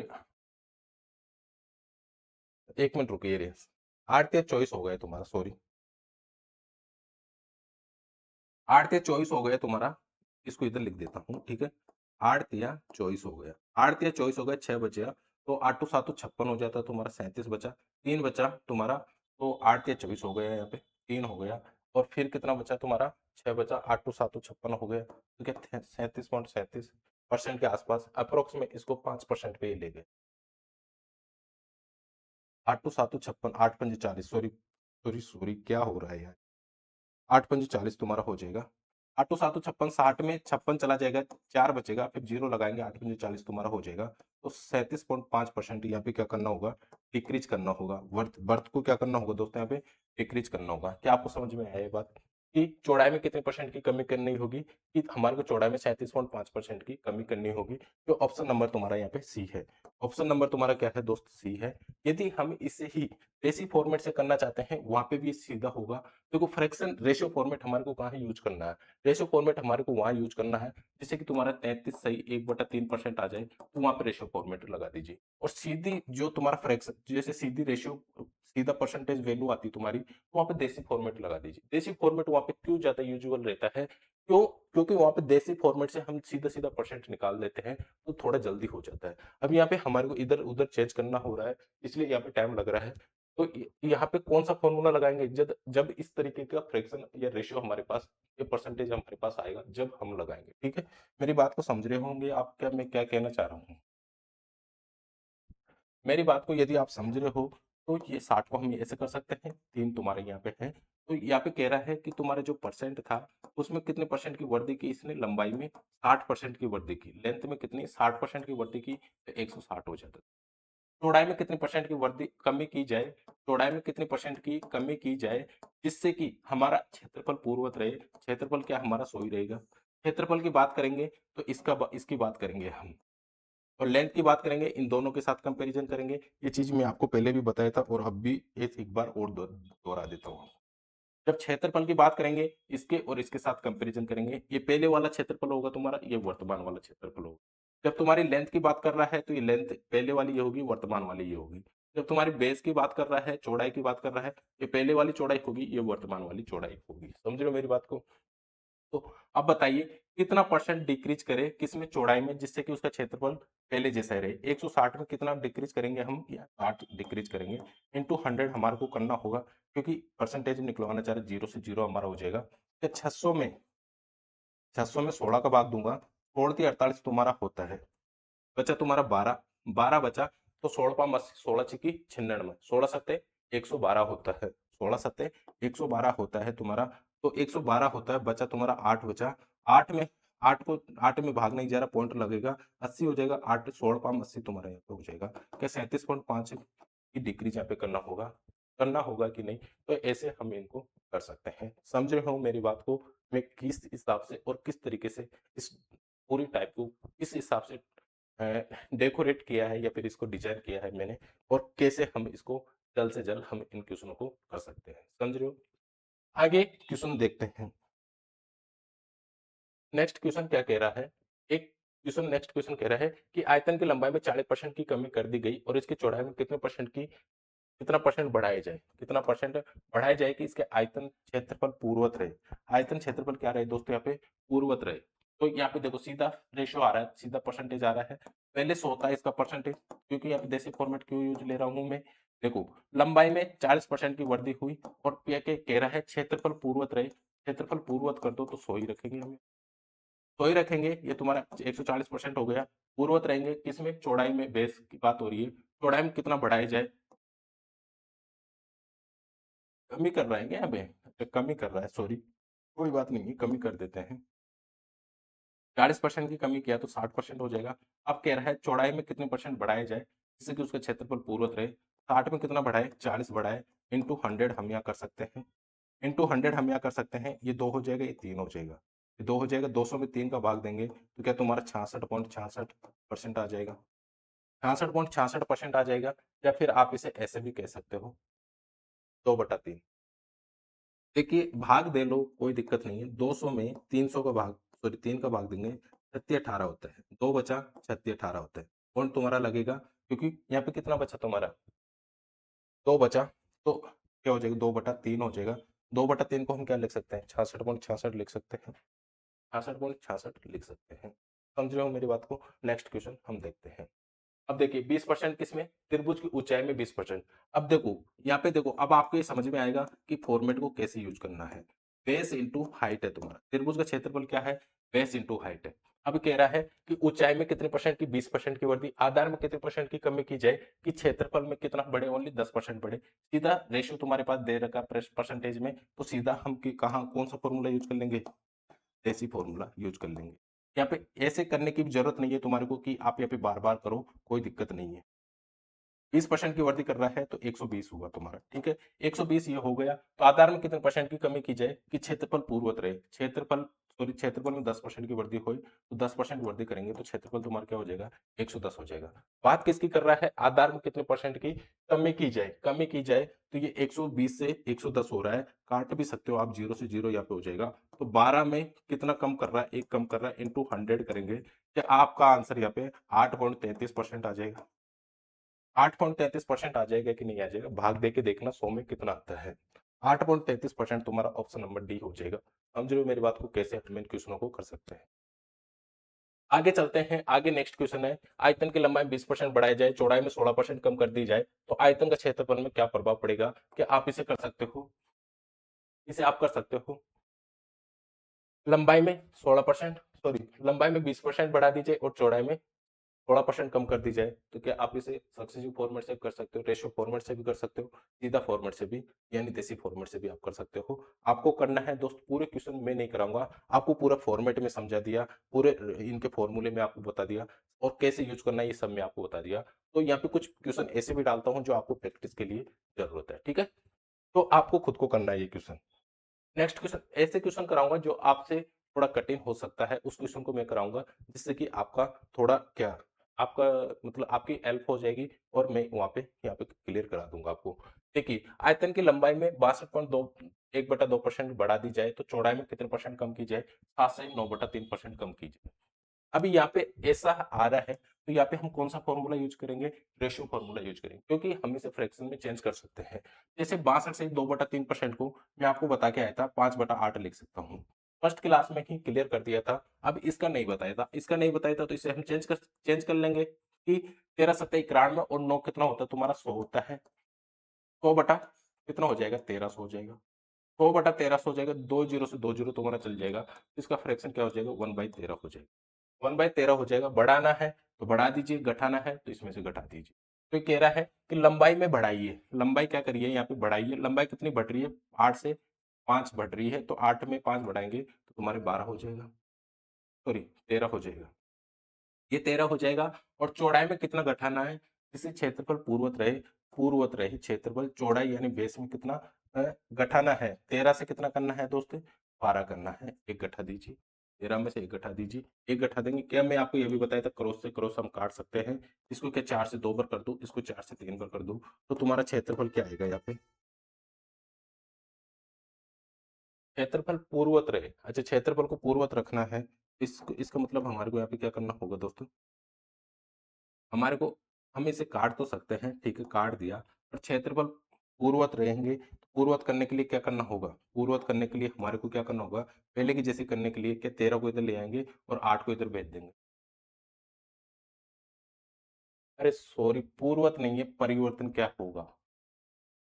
1 मिनट रुकिए रे, 8 या 24 हो गया तुम्हारा, सॉरी, 8 या 24 हो गया तुम्हारा, इसको इधर लिख देता हूँ, ठीक है। 8 या 24 हो गया, 8 या 24 हो गया, 6 बचे, तो 8 तो 7 तो 56 हो जाता है तुम्हारा, 37 बचा, 3 बचा तुम्हारा, तो 8 या 24 हो गया, यहाँ पे 3 हो गया, और फिर कितना बचा तुम्हारा, 6 बचा, 8 तो 7 तो 56 हो गया, तो क्या 37.37% के आसपास अप्रोक्स में, इसको 5% पे ही ले गए। 8 टू 7 56, 8 पंजे 40, सॉरी सॉरी सॉरी क्या हो रहा है यार? 8 पंजे 40 तुम्हारा हो जाएगा। 8 टू 7 56, 60 में 56 चला जाएगा, 4 बचेगा, फिर 0 लगाएँगे, 8 पंजे 40 तुम्हारा हो जाएगा। तो 37.5% यहाँ पे क्या करना होगा? डिक्रीज़ करना होगा। वर्थ बर्थ को क्या करना होगा दोस्तों यहाँ पे? डिक्रीज़ करना होगा। क्या आपको समझ में आया ये बात? कि चौड़ाई में कितने परसेंट की कमी करनी होगी? कि हमारे को चौड़ाई में 37.5% की कमी करनी होगी। जो ऑप्शन नंबर तुम्हारा यहाँ पे सी है। ऑप्शन नंबर तुम्हारा क्या है दोस्त? सी है। यदि हम इसे ही देसी फॉर्मेट से करना चाहते हैं, वहाँ पे भी सीधा होगा। देखो फ्रैक्शन रेशियो फॉर्मेट हमारे को कहाँ यूज करना है? रेशियो फॉर्मेट हमारे को वहाँ यूज करना है जिससे कि तुम्हारा 33 सही 1/3% आ जाए, तो वहाँ पे रेशियो फॉर्मेट लगा दीजिए। और सीधी जो तुम्हारा फ्रैक्शन जैसे सीधी रेशियो सीधा परसेंटेज वैल्यू आती है तुम्हारी, तो वहाँ पे देसी फॉर्मेट लगा दीजिए। देसी फॉर्मेट वहाँ पे क्यों ज़्यादा यूजुअल रहता है? क्यों? क्योंकि वहाँ पे देसी फॉर्मेट से हम सीधा-सीधा परसेंट निकाल देते हैं, तो थोड़ा जल्दी हो जाता है। अब यहाँ पे हमारे को इधर-उधर चेंज करना हो रहा है, इसलिए यहाँ पे टाइम लग रहा है। तो यहाँ पे कौन सा फॉर्मूला लगाएंगे? जब जब इस तरीके का फ्रैक्शन या रेशियो हमारे पास, ये परसेंटेज हमारे पास आएगा, जब हम लगाएंगे। ठीक है? मेरी बात को समझ रहे होंगे आप, क्या मैं क्या कहना चाह रहा हूँ? मेरी बात को यदि आप समझ रहे हो, तो ये 60 को हम ऐसे कर सकते हैं, 3 तुम्हारे यहाँ पे है। तो यहाँ पे कह रहा है कि तुम्हारा जो परसेंट था, उसमें कितने परसेंट की वृद्धि की इसने? लंबाई में 60% की वृद्धि की। लेंथ में कितनी? 60% की वृद्धि की, तो 160 हो जाता है। चौड़ाई में कितनी परसेंट की वृद्धि कमी की जाए? चौड़ाई में कितनी परसेंट की कमी की जाए, जिससे कि हमारा क्षेत्रफल पूर्ववत रहे? क्षेत्रफल क्या हमारा 100 ही रहेगा। क्षेत्रफल की बात करेंगे, तो इसकी बात करेंगे हम। और लेंथ की बात करेंगे, इन दोनों के साथ कंपैरिजन करेंगे। ये चीज़ मैं आपको पहले भी बताया था और अब भी एक बार और दोहरा देता हूँ। जब क्षेत्रफल की बात करेंगे, इसके और इसके साथ कंपैरिजन करेंगे। ये पहले वाला क्षेत्रफल होगा तुम्हारा, ये वर्तमान वाला क्षेत्रफल होगा। जब तुम्हारी लेंथ की बात कर रहा है, तो ये लेंथ पहले वाली ये होगी, वर्तमान वाली ये होगी। जब तुम्हारी बेस की बात कर रहा है, चौड़ाई की बात कर रहा है, ये पहले वाली चौड़ाई होगी, ये वर्तमान वाली चौड़ाई होगी। समझ रहे हो मेरी बात को? तो अब बताइए, कितना परसेंट डिक्रीज करे किसमें? चौड़ाई में, जिससे कि उसका क्षेत्रफल पहले जैसा ही रहे। 160 में कितना डिक्रीज करेंगे हम? या 60 डिक्रीज करेंगे, इंटू 100 हमारे को करना होगा, क्योंकि परसेंटेज निकलवाना चाह रहे, 0 से 0 हमारा हो जाएगा। या 600 में 16 का भाग दूंगा, 16 48 तुम्हारा होता है, बचा तुम्हारा 12, 12 बचा, तो 16 पाम 80, 16 छिकी 96, 16 सत्ते 112 होता है, 16 सत्ते 112 होता है तुम्हारा। तो 112 होता है, बचा तुम्हारा 8 बचा। 8 में 8 में भाग नहीं जा रहा, पॉइंट लगेगा, 80 हो जाएगा। 8 16 पाम 80 तुम्हारा यहाँ पे हो जाएगा। क्या 37.5 की डिक्रीज यहाँ पे करना होगा कि नहीं? तो ऐसे हम इनको कर सकते हैं। समझ रहे हो मेरी बात को? मैं किस हिसाब से और किस तरीके से इस पूरी टाइप को किस हिसाब से डेकोरेट किया है या फिर इसको डिजाइन किया है मैंने, और कैसे हम इसको जल्द से जल्द हम इन क्वेश्चनों को कर सकते हैं। समझ रहे हो? आगे क्वेश्चन देखते हैं। नेक्स्ट क्वेश्चन क्या कह रहा है? एक क्वेश्चन नेक्स्ट क्वेश्चन कह रहा है कि आयतन की लंबाई में 40% की कमी कर दी गई और इसकी चौड़ाई में कितना परसेंट बढ़ाया जाए? कितना परसेंट बढ़ाया जाए कि इसके आयतन क्षेत्रफल पूर्ववत रहे? आयतन क्षेत्रफल क्या रहे दोस्तों? यहाँ पे पूर्ववत रहे। तो यहाँ पे देखो सीधा रेशियो आ रहा है, सीधा परसेंटेज आ रहा है। पहले 100 होता है इसका परसेंटेज, क्योंकि यहाँ पे देसी फॉर्मेट क्यों यूज ले रहा हूँ मैं? देखो लंबाई में 40% की वृद्धि हुई, और कह रहा है क्षेत्रफल पूर्ववत रहे। क्षेत्रफल पूर्ववत कर दो तो 100 ही रखेंगे हम, 100 ही रखेंगे। ये तुम्हारा 140% हो गया। पूर्ववत रहेंगे किसमें? चौड़ाई में, बेस की बात हो रही है। चौड़ाई में कितना बढ़ाया जाए? कमी कर रहा है क्या यहाँ पे? अच्छा, कमी कर रहा है, सॉरी, कोई बात नहीं, कमी कर देते हैं। 40% की कमी किया तो 60% हो जाएगा। अब कह रहा है चौड़ाई में कितने परसेंट बढ़ाया जाए जिससे कि उसका क्षेत्रफल पूर्ववत रहे? 60 में कितना बढ़ाए? 40 बढ़ाए, इंटू 100 हम यहाँ कर सकते हैं। इंटू 100 हम यहाँ कर सकते हैं। ये 2 हो जाएगा, ये 3 हो जाएगा। ये 2 हो जाएगा, 200 में 3 का भाग देंगे तो क्या तुम्हारा 66.66% आ जाएगा। 66.66% आ जाएगा। या फिर आप इसे ऐसे भी कह सकते हो, 2/3। देखिए भाग दे लो, कोई दिक्कत नहीं है। 200 में 300 का भाग, सॉरी 3 का भाग देंगे, 36 18 होता है। 2 बचा, 36 18 होता है। पॉइंट तुम्हारा लगेगा, क्योंकि यहाँ पे कितना बचा तुम्हारा? 2 बचा, तो क्या हो जाएगा? 2/3 हो जाएगा। 2/3 को हम क्या लिख सकते हैं? 66.66 लिख सकते हैं। 66.66 लिख सकते हैं। समझ रहे हो मेरी बात को? नेक्स्ट क्वेश्चन हम देखते हैं। अब देखिए 20% किसमें? त्रिभुज की ऊंचाई में 20%। अब देखो यहाँ पे देखो, अब आपको ये समझ में आएगा कि फॉर्मेट को कैसे यूज करना है। बेस इंटू हाइट है तुम्हारा। त्रिभुज का क्षेत्रफल क्या है? बेस इंटू हाइट है। अब कह रहा है कि ऊंचाई में कितने परसेंट की 20% की वृद्धि, आधार में कितने परसेंट की कमी की जाए कि क्षेत्रफल में कितना बढ़े, ओनली 10% बढ़े। सीधा रेशियो तुम्हारे पास दे रखा परसेंटेज में, तो सीधा हम कहाँ कौन सा फॉर्मूला यूज कर लेंगे, देसी फॉर्मूला यूज कर लेंगे। यहाँ पे ऐसे करने की भी जरूरत नहीं है तुम्हारे को कि आप यहाँ पे बार बार करो, कोई दिक्कत नहीं है। 20% की वृद्धि कर रहा है तो 120 हुआ तुम्हारा, ठीक है। 120 ये हो गया, तो आधार में कितने परसेंट की कमी की जाए कि क्षेत्रफल पूर्ववत रहे, क्षेत्रफल में 10% की वृद्धि हुई, तो 10% वृद्धि करेंगे तो क्षेत्रफल तुम्हारा क्या हो जाएगा, 110 हो जाएगा। बात किसकी कर रहा है, आधार में कितने परसेंट की कमी की जाए तो ये 120 से 110 हो रहा है, काट भी सकते हो आप, 0 से 0 यहाँ पे हो जाएगा। तो 12 में कितना कम कर रहा है, एक कम कर रहा है, इंटू 100 करेंगे, क्या आपका आंसर यहाँ पे 8.33% आ जाएगा। 8.33% आ जाएगा कि नहीं आ जाएगा, भाग दे के देखना 100 में कितना आता है। 8.33% तुम्हारा ऑप्शन नंबर डी हो जाएगा। समझ रहे हो मेरी बात को, कैसे हम इन क्वेश्चनों को कर सकते हैं। आगे चलते हैं, आगे नेक्स्ट क्वेश्चन है, आयतन की लंबाई 20% बढ़ाई जाए, चौड़ाई में 16% कम कर दी जाए, तो आयतन का क्षेत्रफल में क्या प्रभाव पड़ेगा। क्या आप इसे कर सकते हो, इसे आप कर सकते हो। लंबाई में 16%, सॉरी, लंबाई में 20% बढ़ा दीजिए और चौड़ाई में 16% कम कर दी जाए, तो क्या आप इसे सक्सेसिव फॉर्मेट से कर सकते हो, रेशियो फॉर्मेट से भी कर सकते हो, सीधा फॉर्मेट से भी, यानी देसी फॉर्मेट से भी आप कर सकते हो। आपको करना है दोस्त, पूरे क्वेश्चन मैं नहीं कराऊंगा, आपको पूरा फॉर्मेट में समझा दिया, पूरे इनके फॉर्मूले में आपको बता दिया, और कैसे यूज करना है ये सब मैं आपको बता दिया। तो यहाँ पे कुछ क्वेश्चन ऐसे भी डालता हूँ जो आपको प्रैक्टिस के लिए जरूरत है, ठीक है। तो आपको खुद को करना है ये क्वेश्चन। नेक्स्ट क्वेश्चन, ऐसे क्वेश्चन कराऊंगा जो आपसे थोड़ा कठिन हो सकता है, उस क्वेश्चन को मैं कराऊंगा जिससे कि आपका थोड़ा क्या, आपका मतलब आपकी हेल्प हो जाएगी, और मैं वहां पे यहाँ पे क्लियर करा दूंगा आपको। देखिए, आयतन की लंबाई में 62.2 1/2% बढ़ा दी जाए, तो चौड़ाई में कितने परसेंट कम की जाए, 7 से 9/3% कम की जाए। अभी यहाँ पे ऐसा आ रहा है, तो यहाँ पे हम कौन सा फॉर्मूला यूज करेंगे, रेशियो फॉर्मूला यूज करेंगे, क्योंकि हम इसे फ्रैक्शन में चेंज कर सकते हैं। जैसे 62 से 2/3% को मैं आपको बता के आया था, 5/8 लिख सकता हूँ, फर्स्ट क्लास में ही क्लियर कर दिया था। अब इसका नहीं बताया था, तो इसे हम चेंज कर लेंगे कि 13 7 91 और 9 कितना होता है तुम्हारा, 100 होता है। 100 बटा कितना हो जाएगा, 1300 हो जाएगा। 100/1300 हो जाएगा, 2 जीरो से 2 जीरो तुम्हारा चल जाएगा, तो इसका फ्रैक्शन क्या हो जाएगा, 1/13 हो जाएगा। 1/13 हो जाएगा। बढ़ाना है तो बढ़ा दीजिए, घटाना है तो इसमें से घटा दीजिए। तो ये कह रहा है कि लंबाई में बढ़ाइए, लंबाई क्या करिए यहाँ पे बढ़ाइए, लंबाई कितनी बढ़ रही है, 8 से 5 बढ़ रही है, तो 8 में 5 बढ़ाएंगे तो तुम्हारे 12 हो जाएगा, सॉरी 13 हो जाएगा, ये 13 हो जाएगा। और चौड़ाई में कितना घटाना है, जिससे क्षेत्रफल पूर्ववत रहे क्षेत्रफल, चौड़ाई यानी बेस में कितना घटाना है, 13 से कितना करना है दोस्त, 12 करना है, एक घटा दीजिए, 13 में से एक घटा दीजिए, एक घटा देंगे, क्या मैं आपको ये भी बताया था, क्रॉस से क्रॉस हम काट सकते हैं, इसको क्या 4 से 2 बार कर दूं, इसको 4 से 3 बार कर दूं, तो तुम्हारा क्षेत्रफल क्या आएगा यहाँ पे, क्षेत्रफल पूर्ववत रहे। अच्छा, क्षेत्रफल को पूर्ववत रखना है, इसको, इसका मतलब हमारे को यहाँ पे क्या करना होगा दोस्तों, हमारे को, हम इसे काट तो सकते हैं, ठीक है, काट दिया, पर क्षेत्रफल पूर्ववत रहेंगे, तो पूर्ववत करने के लिए क्या करना होगा, पूर्ववत करने के लिए हमारे को क्या करना होगा, पहले की जैसे करने के लिए क्या 13 को इधर ले आएंगे और 8 को इधर भेज देंगे। अरे सॉरी, पूर्ववत नहीं है, परिवर्तन क्या होगा,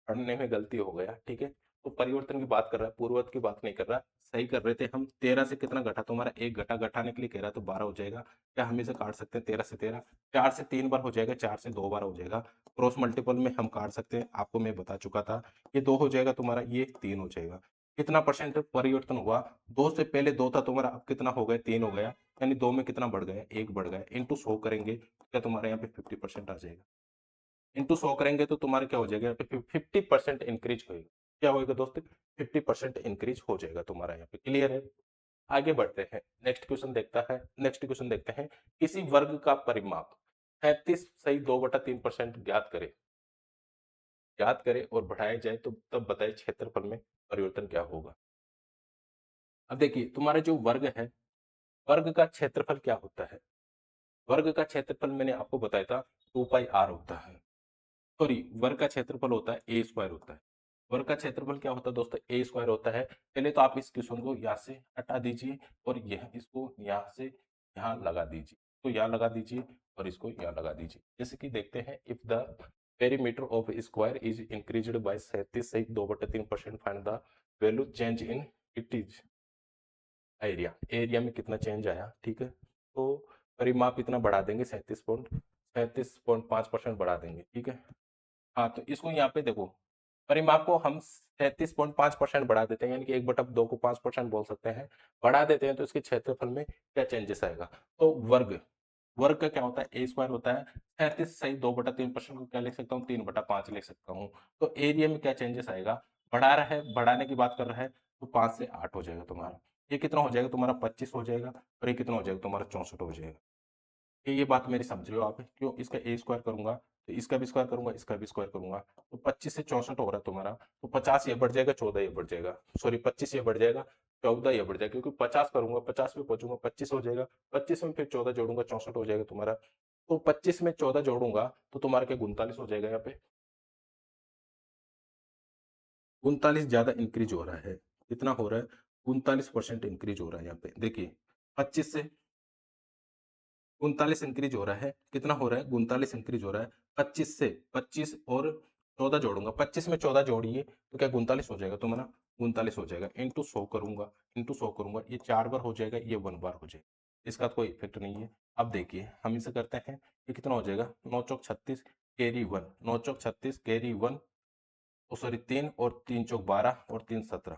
पढ़ने में गलती हो गया, ठीक है। तो परिवर्तन की बात कर रहा है, पूर्ववत की बात नहीं कर रहा। सही कर रहे थे हम, 13 से कितना घटा, तुम्हारा एक घटा, घटाने के लिए कह रहा तो 12 हो जाएगा। क्या हम इसे काट सकते हैं, 13 से 13, 4 से 3 बार हो जाएगा, 4 से 2 बार हो जाएगा, क्रॉस मल्टीपल में हम काट सकते हैं, आपको मैं बता चुका था। ये 2 हो जाएगा तुम्हारा, ये 3 हो जाएगा। कितना परसेंट परिवर्तन हुआ, 2 से पहले 2 था तुम्हारा, अब कितना हो गया, 3 हो गया, यानी 2 में कितना बढ़ गया, 1 बढ़ गया, इंटू 100 करेंगे, क्या तुम्हारे यहाँ पे 50% आ जाएगा। इंटू 100 करेंगे तो तुम्हारे क्या हो जाएगा, यहाँ पे 50% इंक्रीज होएगा, क्या होएगा दोस्त, 50% इंक्रीज हो जाएगा तुम्हारा, यहाँ पे क्लियर है। आगे बढ़ते हैं, नेक्स्ट क्वेश्चन देखते हैं, किसी वर्ग का परिमाप 37 सही 2/3% ज्ञात करे और बढ़ाया जाए, तो तब बताए क्षेत्रफल में परिवर्तन क्या होगा। अब देखिए, तुम्हारा जो वर्ग है, वर्ग का क्षेत्रफल क्या होता है, वर्ग का क्षेत्रफल मैंने आपको बताया था 2πr होता है, सॉरी, वर्ग का क्षेत्रफल होता है ए स्क्वायर होता है। वर्ग का क्षेत्रफल क्या होता है दोस्तों, ए स्क्वायर होता है। पहले तो आप इस क्वेश्चन को यहाँ से हटा दीजिए, और यह इसको यहाँ से यहाँ लगा दीजिए, तो यहाँ लगा दीजिए और इसको यहाँ लगा दीजिए। जैसे कि देखते हैं, if the perimeter of square is increased by 37 से 2/3%, find the value change in it is area, area में कितना चेंज आया, ठीक है। इसको परिमाप इतना बढ़ा देंगे, 37.5% बढ़ा देंगे, ठीक है। हाँ, तो इसको यहाँ पे देखो, परिमाप को हम 37.5% बढ़ा देते हैं, यानी कि 1/2 को 5% बोल सकते हैं, बढ़ा देते हैं, तो इसके क्षेत्रफल में क्या चेंजेस आएगा? तो वर्ग, वर्ग का क्या होता है? ए स्क्वायर होता है। 37 सही 2/3% को क्या लिख सकता हूँ? 3/5 लिख सकता हूँ। तो एरिया में क्या चेंजेस आएगा? बढ़ा रहा है, बढ़ाने की बात कर रहा है, तो 5 से 8 हो जाएगा तुम्हारा। ये कितना हो जाएगा तुम्हारा? 25 हो जाएगा, और ये कितना हो जाएगा तुम्हारा? 64 हो जाएगा। ये बात मेरी समझ रहे हो आप? क्यों? इसका ए स्क्वायर करूंगा तो इसका भी स्क्वायर करूंगा, इसका भी स्क्वायर करूंगा, तो 25 से 64 हो रहा है तुम्हारा, तो 50 ये बढ़ जाएगा, 14 ये बढ़ जाएगा, सॉरी 25 ये बढ़ जाएगा, 14 ये बढ़ जाएगा, क्योंकि 50 करूंगा, 50 में पहुंचूंगा, 25 हो जाएगा, 25 में फिर 14 जोड़ूंगा, 64 हो जाएगा तुम्हारा। तो 25 में 14 जोड़ूंगा तो तुम्हारा क्या 39 हो जाएगा यहाँ पे। 39 ज्यादा इंक्रीज हो रहा है। कितना हो रहा है? 39% इंक्रीज हो रहा है यहाँ पे, देखिए। 25 से 39 इंक्रीज हो रहा है, कितना हो रहा है? 39 इंक्रीज हो रहा है। 25 से 25 और 14 जोड़ूंगा, 25 में 14 जोड़िए तो क्या 39 हो जाएगा तुम्हारा? 39 हो जाएगा, इंटू 100 करूंगा, इंटू 100 करूंगा, ये 4 बार हो जाएगा, ये 1 बार हो जाएगा, इसका कोई इफेक्ट नहीं है। अब देखिए हम इसे करते हैं, ये कितना हो जाएगा? 9 चौक 36 कैरी 1, 9 चौक 36 कैरी 1, सॉरी 3, और 3 चौक 12, और 3 17।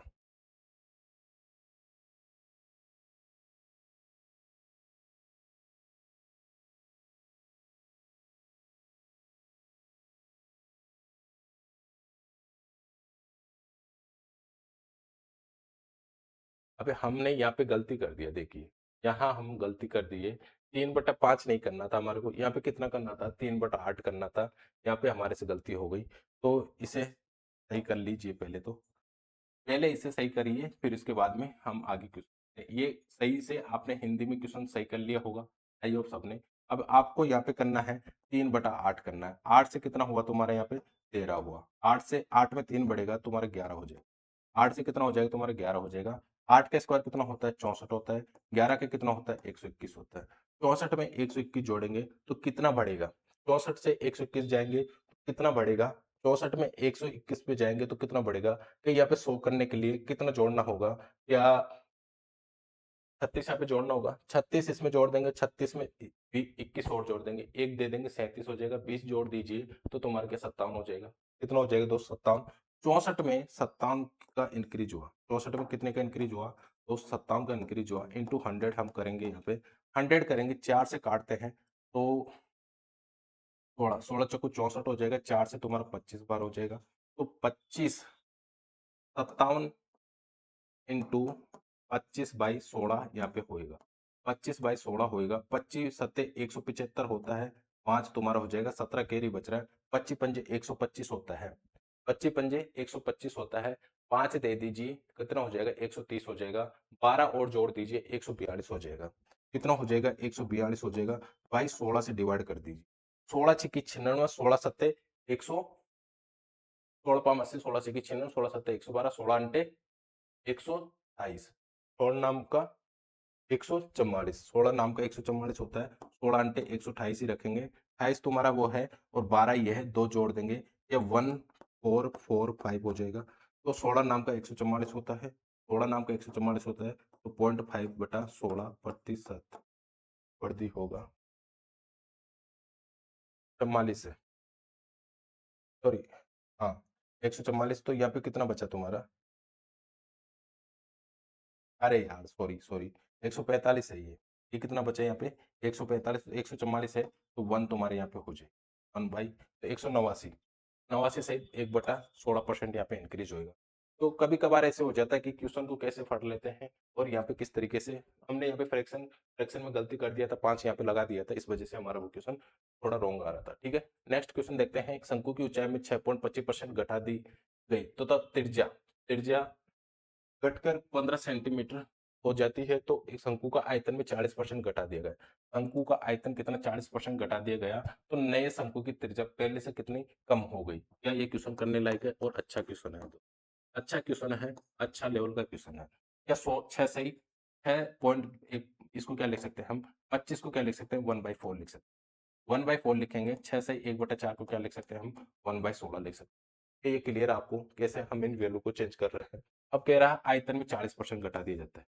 अबे हमने यहाँ पे गलती कर दिया, देखिए यहाँ हम गलती कर दिए, 3/5 नहीं करना था हमारे को, यहाँ पे कितना करना था? 3/8 करना था। यहाँ पे हमारे से गलती हो गई, तो इसे सही कर लीजिए। पहले इसे सही करिए, फिर इसके बाद में हम आगे क्वेश्चन, ये सही से आपने हिंदी में क्वेश्चन सही कर लिया होगा, आई होप सबने। अब आपको यहाँ पे करना है 3/8 करना है। 8 से कितना हुआ तुम्हारे यहाँ पे? 13 हुआ। 8 से 8 में 3 बढ़ेगा, तुम्हारा 11 हो जाएगा। 8 से कितना हो जाएगा तुम्हारा? 11 हो जाएगा। 8 का स्क्वायर कितना होता है? 64 होता है। 11 का कितना होता है? 121 होता है। 64 में 121 जोड़ेंगे तो कितना बढ़ेगा? 64 से 121 जाएंगे तो कितना बढ़ेगा? 64 में 121 पे जाएंगे तो कितना बढ़ेगा? कि यहाँ पे 100 करने के लिए कितना जोड़ना होगा? या 36 यहाँ पे जोड़ना होगा, 36 इसमें जोड़ देंगे, 36 में 21 और जोड़ देंगे, एक दे देंगे, 37 हो जाएगा, 20 जोड़ दीजिए तो तुम्हारे क्या 57 हो जाएगा। कितना हो जाएगा दोस्त? 57। 64 में 57 का इंक्रीज हुआ, 64 में कितने का इंक्रीज हुआ? तो 57 का इंक्रीज हुआ, इंटू 100 हम करेंगे यहाँ पे, 100 करेंगे, 4 से काटते हैं तो 16, 16 चौको 64 हो जाएगा, 4 से तुम्हारा 25 बार हो जाएगा, तो 25, 57 इंटू 25/16 यहाँ पे होएगा, 25/16 होएगा, 25×7 = 175 होता है, 5 तुम्हारा हो जाएगा, 17 कैरी बच रहा है, 25×5 = 125 होता है, 25×125 होता है, 5 दे दीजिए, कितना हो जाएगा? 130 हो जाएगा, 12 और जोड़ दीजिए, 142 हो जाएगा, कितना हो जाएगा? 142 हो जाएगा, भाई 16 से डिवाइड कर दीजिए, 16 छिक्की 96, 16 सत्ते 100, 16×5 = 80, 16 छिक्की 96, 16 सत्ते 112, 16 अंटे 128, 16 नाम का 144, 16 नाम का 144 होता है, 16 अंटे 128 ही रखेंगे, 28 तुम्हारा वो है, और 12 ये है, दो जोड़ देंगे, ये 1445 हो जाएगा। तो 16 नाम का 144 होता है, 16 नाम का 144 होता है, तो 0.5/16 वर्दी होगा 44 है, सॉरी, हाँ 144, तो यहाँ पे कितना बचा तुम्हारा? अरे यार सॉरी सॉरी, 145 है ये कितना बचा यहाँ पे? 145, 144 है, तो 1 तुम्हारे यहाँ पे हो जाए, 1 बाई, तो 189, 89 से 1/16% यहाँ पे इंक्रीज होएगा। तो कभी कभार ऐसे हो जाता है कि क्वेश्चन को कैसे पढ़ लेते हैं, और यहाँ पे किस तरीके से हमने यहाँ पे फ्रैक्शन फ्रैक्शन में गलती कर दिया था, 5 यहाँ पे लगा दिया था, इस वजह से हमारा वो क्वेश्चन थोड़ा रॉन्ग आ रहा था, ठीक है। नेक्स्ट क्वेश्चन देखते हैं, एक शंकु की ऊंचाई में 6.25% घटा दी गई, तो तब त्रिज्या त्रिज्या घटकर 15 सेंटीमीटर हो जाती है, तो एक शंकु का आयतन में 40% घटा दिया गया। शंकु का आयतन कितना? 40% घटा दिया गया, तो नए शंकु की त्रिज्या पहले से कितनी कम हो गई? क्या ये क्वेश्चन करने लायक है और अच्छा क्वेश्चन है? तो अच्छा क्वेश्चन है, अच्छा लेवल का क्वेश्चन है। क्या 6 सही है पॉइंट एक, इसको क्या लिख सकते हैं हम? 25 को क्या लिख सकते हैं? 1/4 लिख सकते हैं, 1/4 लिखेंगे। 6 सही 1/4 को क्या लिख सकते हैं हम? 1/16 लिख सकते हैं। ये क्लियर है आपको कैसे हम इन वैल्यू को चेंज कर रहे हैं? अब कह रहा है आयतन में 40% घटा दिया जाता है,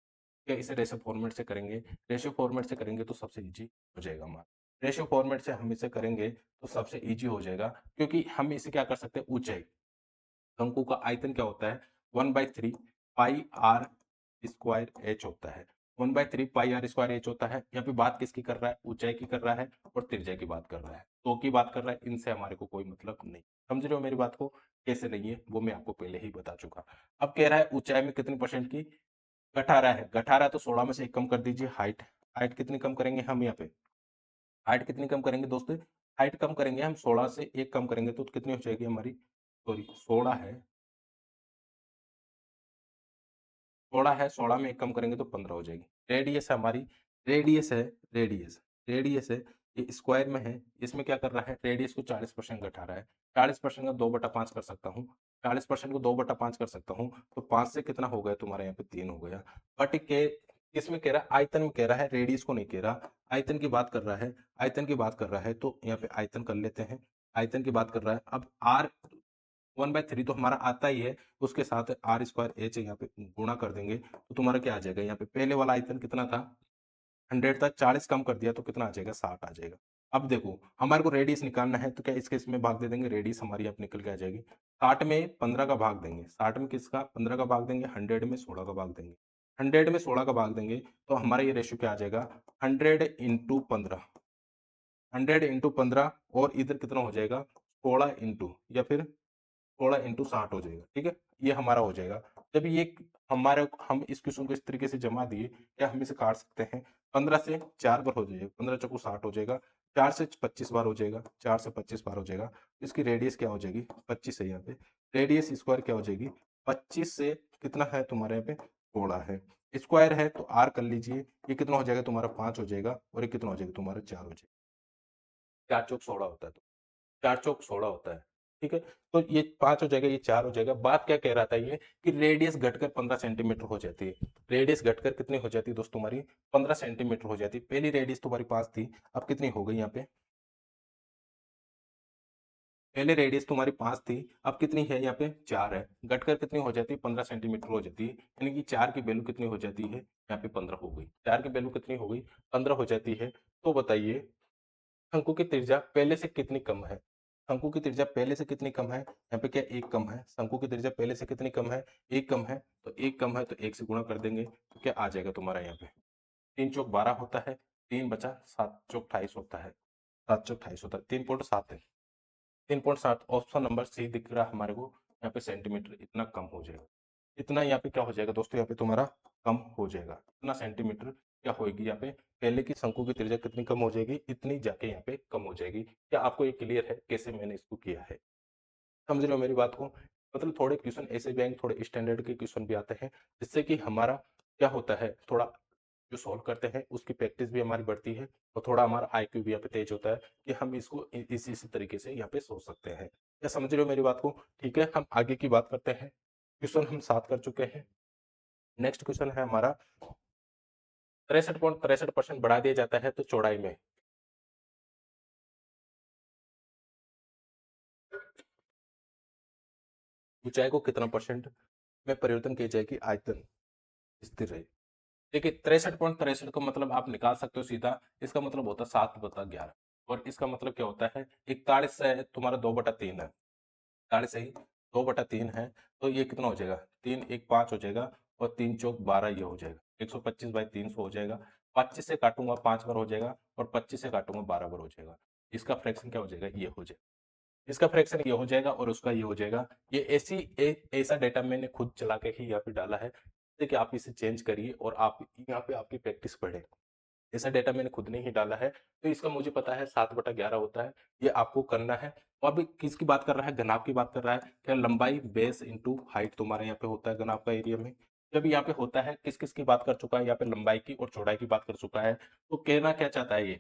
क्या इसे रेशियो फॉर्मेट से करेंगे? रेशियो फॉर्मेट से करेंगे तो सबसे ईज़ी हो जाएगा हमारा। रेशियो फॉर्मेट से हम इसे करेंगे तो सबसे ईज़ी हो जाएगा, क्योंकि हम इसे क्या कर सकते हैं, ऊँचाई, शंकु का आयतन क्या होता है, 1/3 पाई आर स्क्वायर एच होता है। 1/3 पाई आर स्क्वायर एच होता है। यहाँ पे बात किसकी कर रहा है, ऊंचाई की कर रहा है और त्रिज्या की बात कर रहा है, तो की बात कर रहा है, इनसे हमारे को कोई मतलब नहीं। समझ रहे हो मेरी बात को? कैसे नहीं है वो मैं आपको पहले ही बता चुका। अब कह रहा है ऊंचाई में कितनी परसेंट की, 18 है। 18 तो 16 में से एक कम कर दीजिए। हाइट, हाइट कितनी कम करेंगे हम यहाँ पे, हाइट कितनी कम करेंगे दोस्तों, हाइट कम करेंगे हम 16 से एक कम करेंगे तो कितनी हो जाएगी हमारी, सॉरी 16 है, 16 है, 16 में 1 कम करेंगे तो 15 हो जाएगी। रेडियस है हमारी, रेडियस है, रेडियस, रेडियस है, ये स्क्वायर में है, इसमें क्या कर रहा है, रेडियस को 40% घटा रहा है। 40% का 2/5 कर सकता हूँ, 40% को 2/5 कर सकता हूँ, तो 5 से कितना हो गया तुम्हारे यहाँ पे 3 हो गया। बट के इसमें कह रहा है, आयतन में कह रहा है, रेडियस को नहीं कह रहा, आयतन की बात कर रहा है, आयतन की बात कर रहा है, तो यहाँ पे आयतन कर लेते हैं। आयतन की बात कर रहा है, अब आर 1/3 तो हमारा आता ही है, उसके साथ आर स्क्वायर एच यहाँ पे गुणा कर देंगे तो तुम्हारा क्या आ जाएगा, यहाँ पे पहले वाला आयतन कितना था, 100 था, 40 कम कर दिया तो कितना आ जाएगा, 60 आ जाएगा। अब देखो हमारे को रेडियस निकालना है, तो क्या इसके इसमें भाग दे देंगे, रेडियस हमारी यहाँ पे निकल के आ जाएगी। 60 में 15 का भाग देंगे, 60 में किसका 15 का भाग देंगे, 100 में 16 का भाग देंगे, 100 में 16 का भाग देंगे तो हमारा ये रेशियो क्या आ जाएगा, 100 × 15, 100 × 15, और इधर कितना हो जाएगा, 16 इंटू, या फिर 16 × 60 हो जाएगा। ठीक है, ये हमारा हो जाएगा। जब ये हमारे, हम इस क्वेश्चन को इस तरीके से जमा दिए, क्या हम इसे काट सकते हैं, 15 से 4 बार हो जाएगा, 15 चौको 60 हो जाएगा, 4 से 25 बार हो जाएगा, 4 से 25 बार हो जाएगा। इसकी रेडियस क्या हो जाएगी, 25 है यहाँ पे, रेडियस स्क्वायर क्या हो जाएगी, 25 से कितना है तुम्हारे यहाँ पे, 16 है, स्क्वायर है तो आर कर लीजिए, ये कितना हो जाएगा तुम्हारा 5 हो जाएगा, और ये कितना हो जाएगा तुम्हारा 4 हो जाएगा। 4 चौक 16 होता है, तो 4 चौक 16 होता है। ठीक है, तो ये 5 हो जाएगा, ये 4 हो जाएगा। बात क्या कह रहा था ये, कि रेडियस घटकर 15 सेंटीमीटर हो जाती है। रेडियस घटकर कितनी हो जाती है दोस्त तुम्हारी, 15 सेंटीमीटर हो जाती है। पहली रेडियस तुम्हारी 5 थी, अब कितनी हो गई यहाँ पे, पहले रेडियस तुम्हारी 5 थी, अब कितनी है यहाँ पे 4 है, घटकर कितनी हो जाती है, 15 सेंटीमीटर हो जाती है। यानी कि 4 की वैल्यू कितनी हो जाती है, यहाँ पे 15 हो गई। 4 की वैल्यू कितनी हो गई, 15 हो जाती है। तो बताइए शंकु की त्रिज्या पहले से कितनी कम है, शंकु की त्रिज्या पहले से कितनी कम है, यहाँ पे क्या एक कम है, शंकु की त्रिज्या पहले से कितनी कम है, एक कम है, तो एक कम है तो एक से गुणा कर देंगे तो क्या आ जाएगा तुम्हारा यहाँ पे, 3 चौक 12 होता है, 3 बचा, 7 चौक 28 होता है, 7 चौक 28 होता है, 3.7 है, 3.7 ऑप्शन नंबर सी दिख रहा है हमारे को। यहाँ पे सेंटीमीटर इतना कम हो जाएगा, इतना यहाँ पे क्या हो जाएगा दोस्तों, यहाँ पे तुम्हारा कम हो जाएगा, इतना सेंटीमीटर क्या होगी यहाँ पे, पहले की शंकु की त्रिज्या कितनी कम हो जाएगी, इतनी जाके यहाँ पे कम हो जाएगी। क्या आपको ये क्लियर है कैसे मैंने इसको किया है, समझ रहे हो मेरी बात को? मतलब थोड़े क्वेश्चन ऐसे भी आएंगे, थोड़े स्टैंडर्ड के क्वेश्चन भी आते हैं, जिससे कि हमारा क्या होता है, थोड़ा जो सॉल्व करते हैं उसकी प्रैक्टिस भी हमारी बढ़ती है, और थोड़ा हमारा आईक्यू भी यहाँ पे तेज होता है, कि हम इसको इसी तरीके से यहाँ पे सोच सकते हैं। क्या समझ रहे हो मेरी बात को? ठीक है, हम आगे की बात करते हैं। क्वेश्चन हम 7 कर चुके हैं। नेक्स्ट क्वेश्चन है हमारा, 63.63% बढ़ा दिया जाता है तो चौड़ाई में ऊंचाई को कितना परसेंट में परिवर्तन किया जाए कि आयतन स्थिर रहे। देखिए 63.63 का मतलब आप निकाल सकते हो सीधा, इसका मतलब होता है 7/11, और इसका मतलब क्या होता है, 41 है तुम्हारा 2/3 है, 41 सही 2/3 है, तो ये कितना हो जाएगा, 3 1 5 हो जाएगा, और 3 चौक 12 ये हो जाएगा, 125/300 हो जाएगा। 25 से काटूंगा 5 बार हो जाएगा, और 25 से काटूंगा 12 बार हो जाएगा। इसका फ्रैक्शन क्या हो जाएगा, ये हो जाएगा, इसका फ्रैक्शन ये हो जाएगा, और उसका ये हो जाएगा। ये ऐसा डेटा मैंने खुद चला के ही यहाँ पे डाला है, जिससे कि आप इसे चेंज करिए और आप यहाँ पे आपकी प्रैक्टिस बढ़े। ऐसा डेटा मैंने खुद ने ही डाला है, तो इसका मुझे पता है 7/11 होता है, ये आपको करना है। और अभी किसकी बात कर रहा है, घनाभ की बात कर रहा है, क्या लंबाई बेस इंटू हाइट तुम्हारे यहाँ पे होता है घनाभ का एरिया में। जब यहाँ पे होता है, किस किस की बात कर चुका है, यहाँ पे लंबाई की और चौड़ाई की बात कर चुका है, तो कहना क्या चाहता है ये,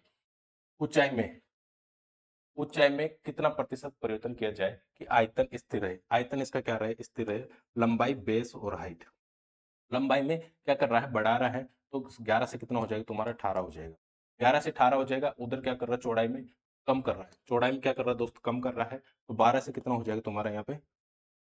ऊंचाई में, ऊंचाई में कितना प्रतिशत परिवर्तन किया जाए कि आयतन स्थिर रहे, आयतन इसका क्या रहे, स्थिर रहे। लंबाई बेस और हाइट, लंबाई में क्या कर रहा है, बढ़ा रहा है, तो 11 से कितना हो जाएगा तुम्हारा 18 हो जाएगा, 11 से 18 हो जाएगा। उधर क्या कर रहा है, चौड़ाई में कम कर रहा है, चौड़ाई में क्या कर रहा है दोस्त, कम कर रहा है, तो 12 से कितना हो जाएगा तुम्हारा यहाँ पे,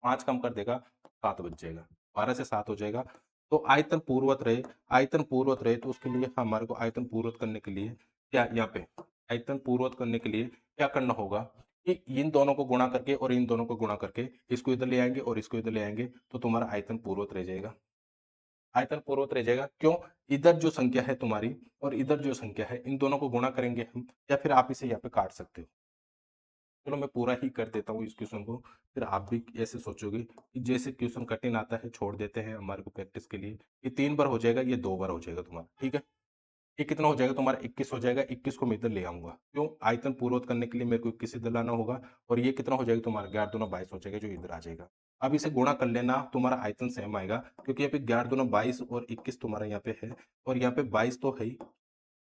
5 कम कर देगा, 7 बच जाएगा, 12 से 7 हो जाएगा। तो आयतन पूर्वत रहे, आयतन पूर्वत रहे तो उसके लिए हमारे को आयतन पूर्वत करने के लिए क्या यहाँ पे आयतन पूर्वत करने के लिए क्या करना होगा कि इन दोनों को गुणा करके और इन दोनों को गुणा करके इसको इधर ले आएंगे और इसको इधर ले आएंगे तो तुम्हारा आयतन पूर्वत रह जाएगा। आयतन पूर्वत रह जाएगा क्यों? इधर जो संख्या है तुम्हारी और इधर जो संख्या है इन दोनों को गुणा करेंगे हम, या फिर आप इसे यहाँ पे काट सकते हो। चलो मैं पूरा ही कर देता हूँ इस क्वेश्चन को, फिर आप भी ऐसे सोचोगे कि जैसे क्वेश्चन कठिन आता है छोड़ देते हैं हमारे को प्रैक्टिस के लिए। ये 3 बार हो जाएगा, ये 2 बार हो जाएगा तुम्हारा, ठीक है। ये कितना हो जाएगा तुम्हारा? 21 हो जाएगा। 21 को मैं इधर ले आऊंगा, क्यों? आयतन पूर्वत करने के लिए मेरे को 21 इधर लाना होगा। और ये कितना हो जाएगा तुम्हारा? 11 दूना 22 हो जाएगा, जो इधर आ जाएगा। अब इसे गुणा कर लेना, तुम्हारा आयतन सेम आएगा, क्योंकि यहाँ पे 11 दूना 22 और 21 तुम्हारा यहाँ पे है, और यहाँ पे 22 तो है ही,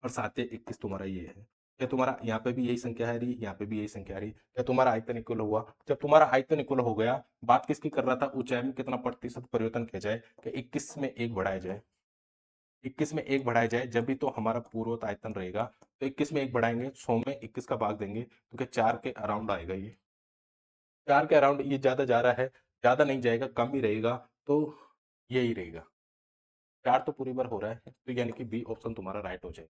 और साथ ही 21 तुम्हारा ये है। क्या तुम्हारा यहाँ पे भी यही संख्या है रही, यहाँ पे भी यही संख्या आ रही? क्या तुम्हारा आयतन इक्वल हुआ? जब तुम्हारा आयतन इक्वल हो गया, बात किसकी कर रहा था? ऊंचाई में कितना प्रतिशत परिवर्तन किया जाए, कि 21 में 1 बढ़ाया जाए। 21 में 1 बढ़ाया जाए, जब भी तो हमारा पूर्वत आयतन रहेगा। तो 21 में 1 बढ़ाएंगे, 100 में 21 का भाग देंगे तो क्या 4 के अराउंड आएगा ये? 4 के अराउंड ये ज्यादा जा रहा है? ज्यादा नहीं जाएगा, कम ही रहेगा। तो यही रहेगा। 4 तो पूरी बार हो रहा है, तो यानी कि बी ऑप्शन तुम्हारा राइट हो जाएगा।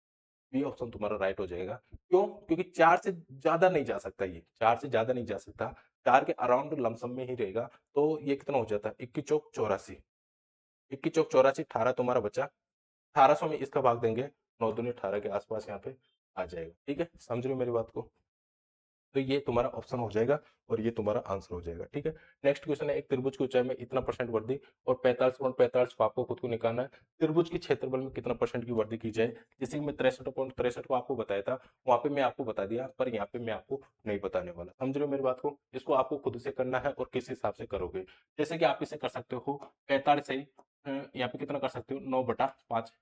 बी ऑप्शन तुम्हारा राइट हो जाएगा। क्यों? क्योंकि 4 से ज्यादा नहीं जा सकता, ये 4 से ज्यादा नहीं जा सकता। 4 के अराउंड लमसम में ही रहेगा। तो ये कितना हो जाता है? 21 चौक 84। 21 चौक 84, 18 तुम्हारा बचा। 1800 में इसका भाग देंगे, 9 दूनी 18 के आसपास यहाँ पे आ जाएगा। ठीक है, समझ रहे हो मेरी बात को? तो ये तुम्हारा ऑप्शन हो जाएगा और ये तुम्हारा आंसर हो जाएगा। ठीक है। नेक्स्ट क्वेश्चन है, एक त्रिभुज की ऊंचाई में इतना परसेंट वृद्धि और 45.45 को आपको खुद को निकालना है। त्रिभुज की क्षेत्रफल में कितना परसेंट की वृद्धि की जाए? जैसे कि मैं 63.63 को आपको बताया था, वहां पे मैं आपको बता दिया, पर यहाँ पे मैं आपको नहीं बताने वाला। समझ रहे हो मेरी बात को? इसको आपको खुद से करना है और किस हिसाब से करोगे। जैसे कि आप इसे कर सकते हो 45 से यहाँ पे कितना कर सकते हो? 9/5,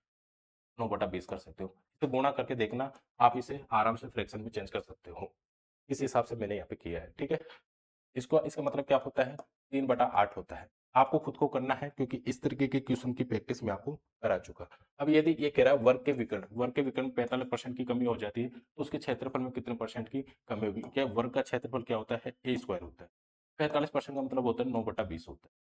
9/20 कर सकते हो। तो गुणा करके देखना, आप इसे आराम से फ्रैक्शन में चेंज कर सकते हो। इस हिसाब से मैंने यहाँ पे किया है। ठीक है। इसको इसका मतलब क्या होता है? 3/8 होता है। आपको खुद को करना है, क्योंकि इस तरीके के क्वेश्चन की प्रैक्टिस मैं आपको करा चुका। अब यदि ये कह रहा है वर्ग के विकर्ण, वर्ग के विकर्ण 45% की कमी हो जाती है, तो उसके क्षेत्रफल में कितने परसेंट की कमी होगी? क्या वर्ग का क्षेत्रफल क्या होता है? ए स्क्वायर होता है। 45% का मतलब होता है 9/20 होता है।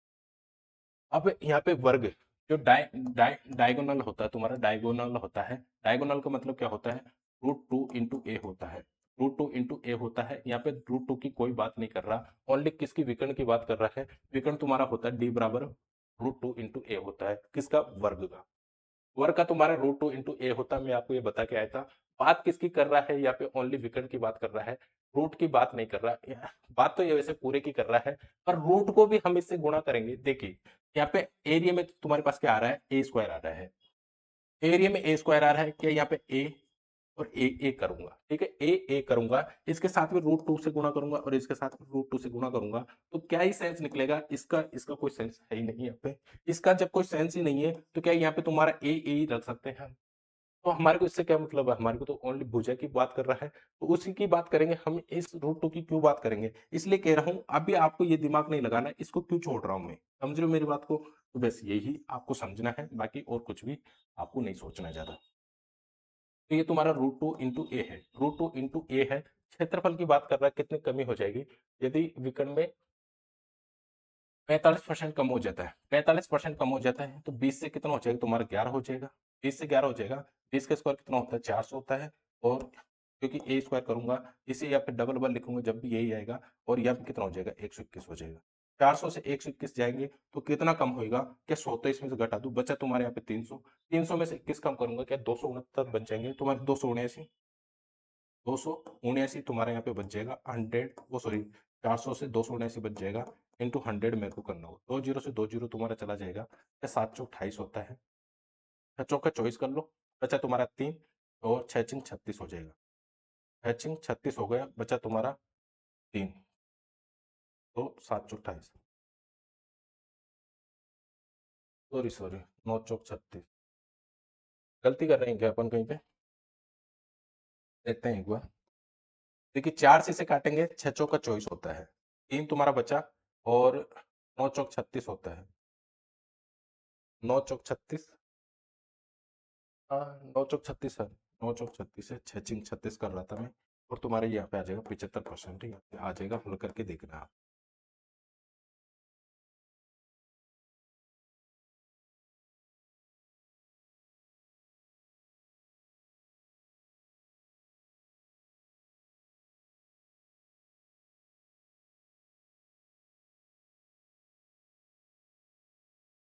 अब यहाँ पे वर्ग, जो डायगोनल होता है तुम्हारा, डायगोनल होता है। डायगोनल का मतलब क्या होता है? √2 × a होता है। √2 × a होता है। यहाँ पे √2 की कोई बात नहीं कर रहा, ओनली किसकी? विकर्ण की बात कर रहा है। विकर्ण तुम्हारा होता है d बराबर √2 × a होता है, किसका? वर्ग का। वर्ग का तुम्हारा √2 × a होता है, मैं आपको ये बता के आया था। बात किसकी कर रहा है? यहाँ पे ओनली विकर्ण की बात कर रहा है, रूट की बात नहीं कर रहा। बात तो ये वैसे पूरे की कर रहा है, पर रूट को भी हम इससे गुणा करेंगे। देखिए यहाँ पे एरिया में तुम्हारे पास क्या आ रहा है? ए स्क्वायर आ रहा है। एरिया में ए स्क्वायर आ रहा है, क्या यहाँ पे ए और ए करूंगा, ठीक है, ए करूंगा, इसके साथ में √2 से गुणा करूंगा और इसके साथ में √2 से गुणा करूंगा, तो क्या ही सेंस निकलेगा? इसका इसका कोई सेंस है ही नहीं यहाँ पे। इसका जब कोई सेंस ही नहीं है, तो क्या यहाँ पे तुम्हारा ए ही रख सकते हैं? तो हमारे को इससे क्या मतलब है? हमारे को तो ओनली भुजा की बात कर रहा है, तो उसी की बात करेंगे हम। इस √2 की क्यों बात करेंगे? इसलिए कह रहा हूं, अभी आपको ये दिमाग नहीं लगाना, इसको क्यों छोड़ रहा हूं मैं। समझ रहे हो मेरी बात को? तो बस यही आपको समझना है, बाकी और कुछ भी आपको नहीं सोचना ज्यादा। तो ये तुम्हारा √2 × a है। √2 × a है। क्षेत्रफल की बात कर रहा है, कितनी कमी हो जाएगी? यदि विकर्ण में 45% कम हो जाता है, 45% कम हो जाता है, तो 20 से कितना हो जाएगा तुम्हारा? 11 हो जाएगा। 20 से 11 हो जाएगा। 20 का स्क्वायर कितना होता है? 400 होता है। और क्योंकि ए स्क्वायर करूंगा, इसे यहाँ पे डबल डबल लिखूंगा, जब भी यही आएगा। और यहाँ पे कितना हो जाएगा? 121 हो जाएगा। 400 से 121 जाएंगे तो कितना कम होगा? क्या 100 तो इसमें से घटा दूं, बचा तुम्हारे यहाँ पे 300। 300 में से 21 कम करूंगा, क्या 269 बच जाएंगे तुम्हारे? 279 तुम्हारे यहाँ पे बच जाएगा। 100, वो सॉरी, 400 से 279 बच जाएगा, इंटू 100 मेरे को करना हो। 2 जीरो से 2 जीरो तुम्हारा चला जाएगा। क्या 7×4 = 28 होता है? 6×4 = 24 कर लो, बचा तुम्हारा 3, और 6×6 = 36 हो जाएगा। 6×6 = 36 हो गया, बचा तुम्हारा 3, तो 7×28, सॉरी सॉरी, 9×36। गलती कर रहे हैं क्या अपन कहीं पे? देखते हैं एक बार। देखिए 4 से इसे काटेंगे, 6×4 = 24 होता है। 3 तुम्हारा बचा, और 9×4 = 36 होता है। 9×4 = 36। हाँ, 9×4 = 36 है। 9×4 = 36 है। 6×36 कर रहा था मैं। और तुम्हारे यहाँ पे आ जाएगा 75%, यहाँ पे आ जाएगा, हल करके देखना आप।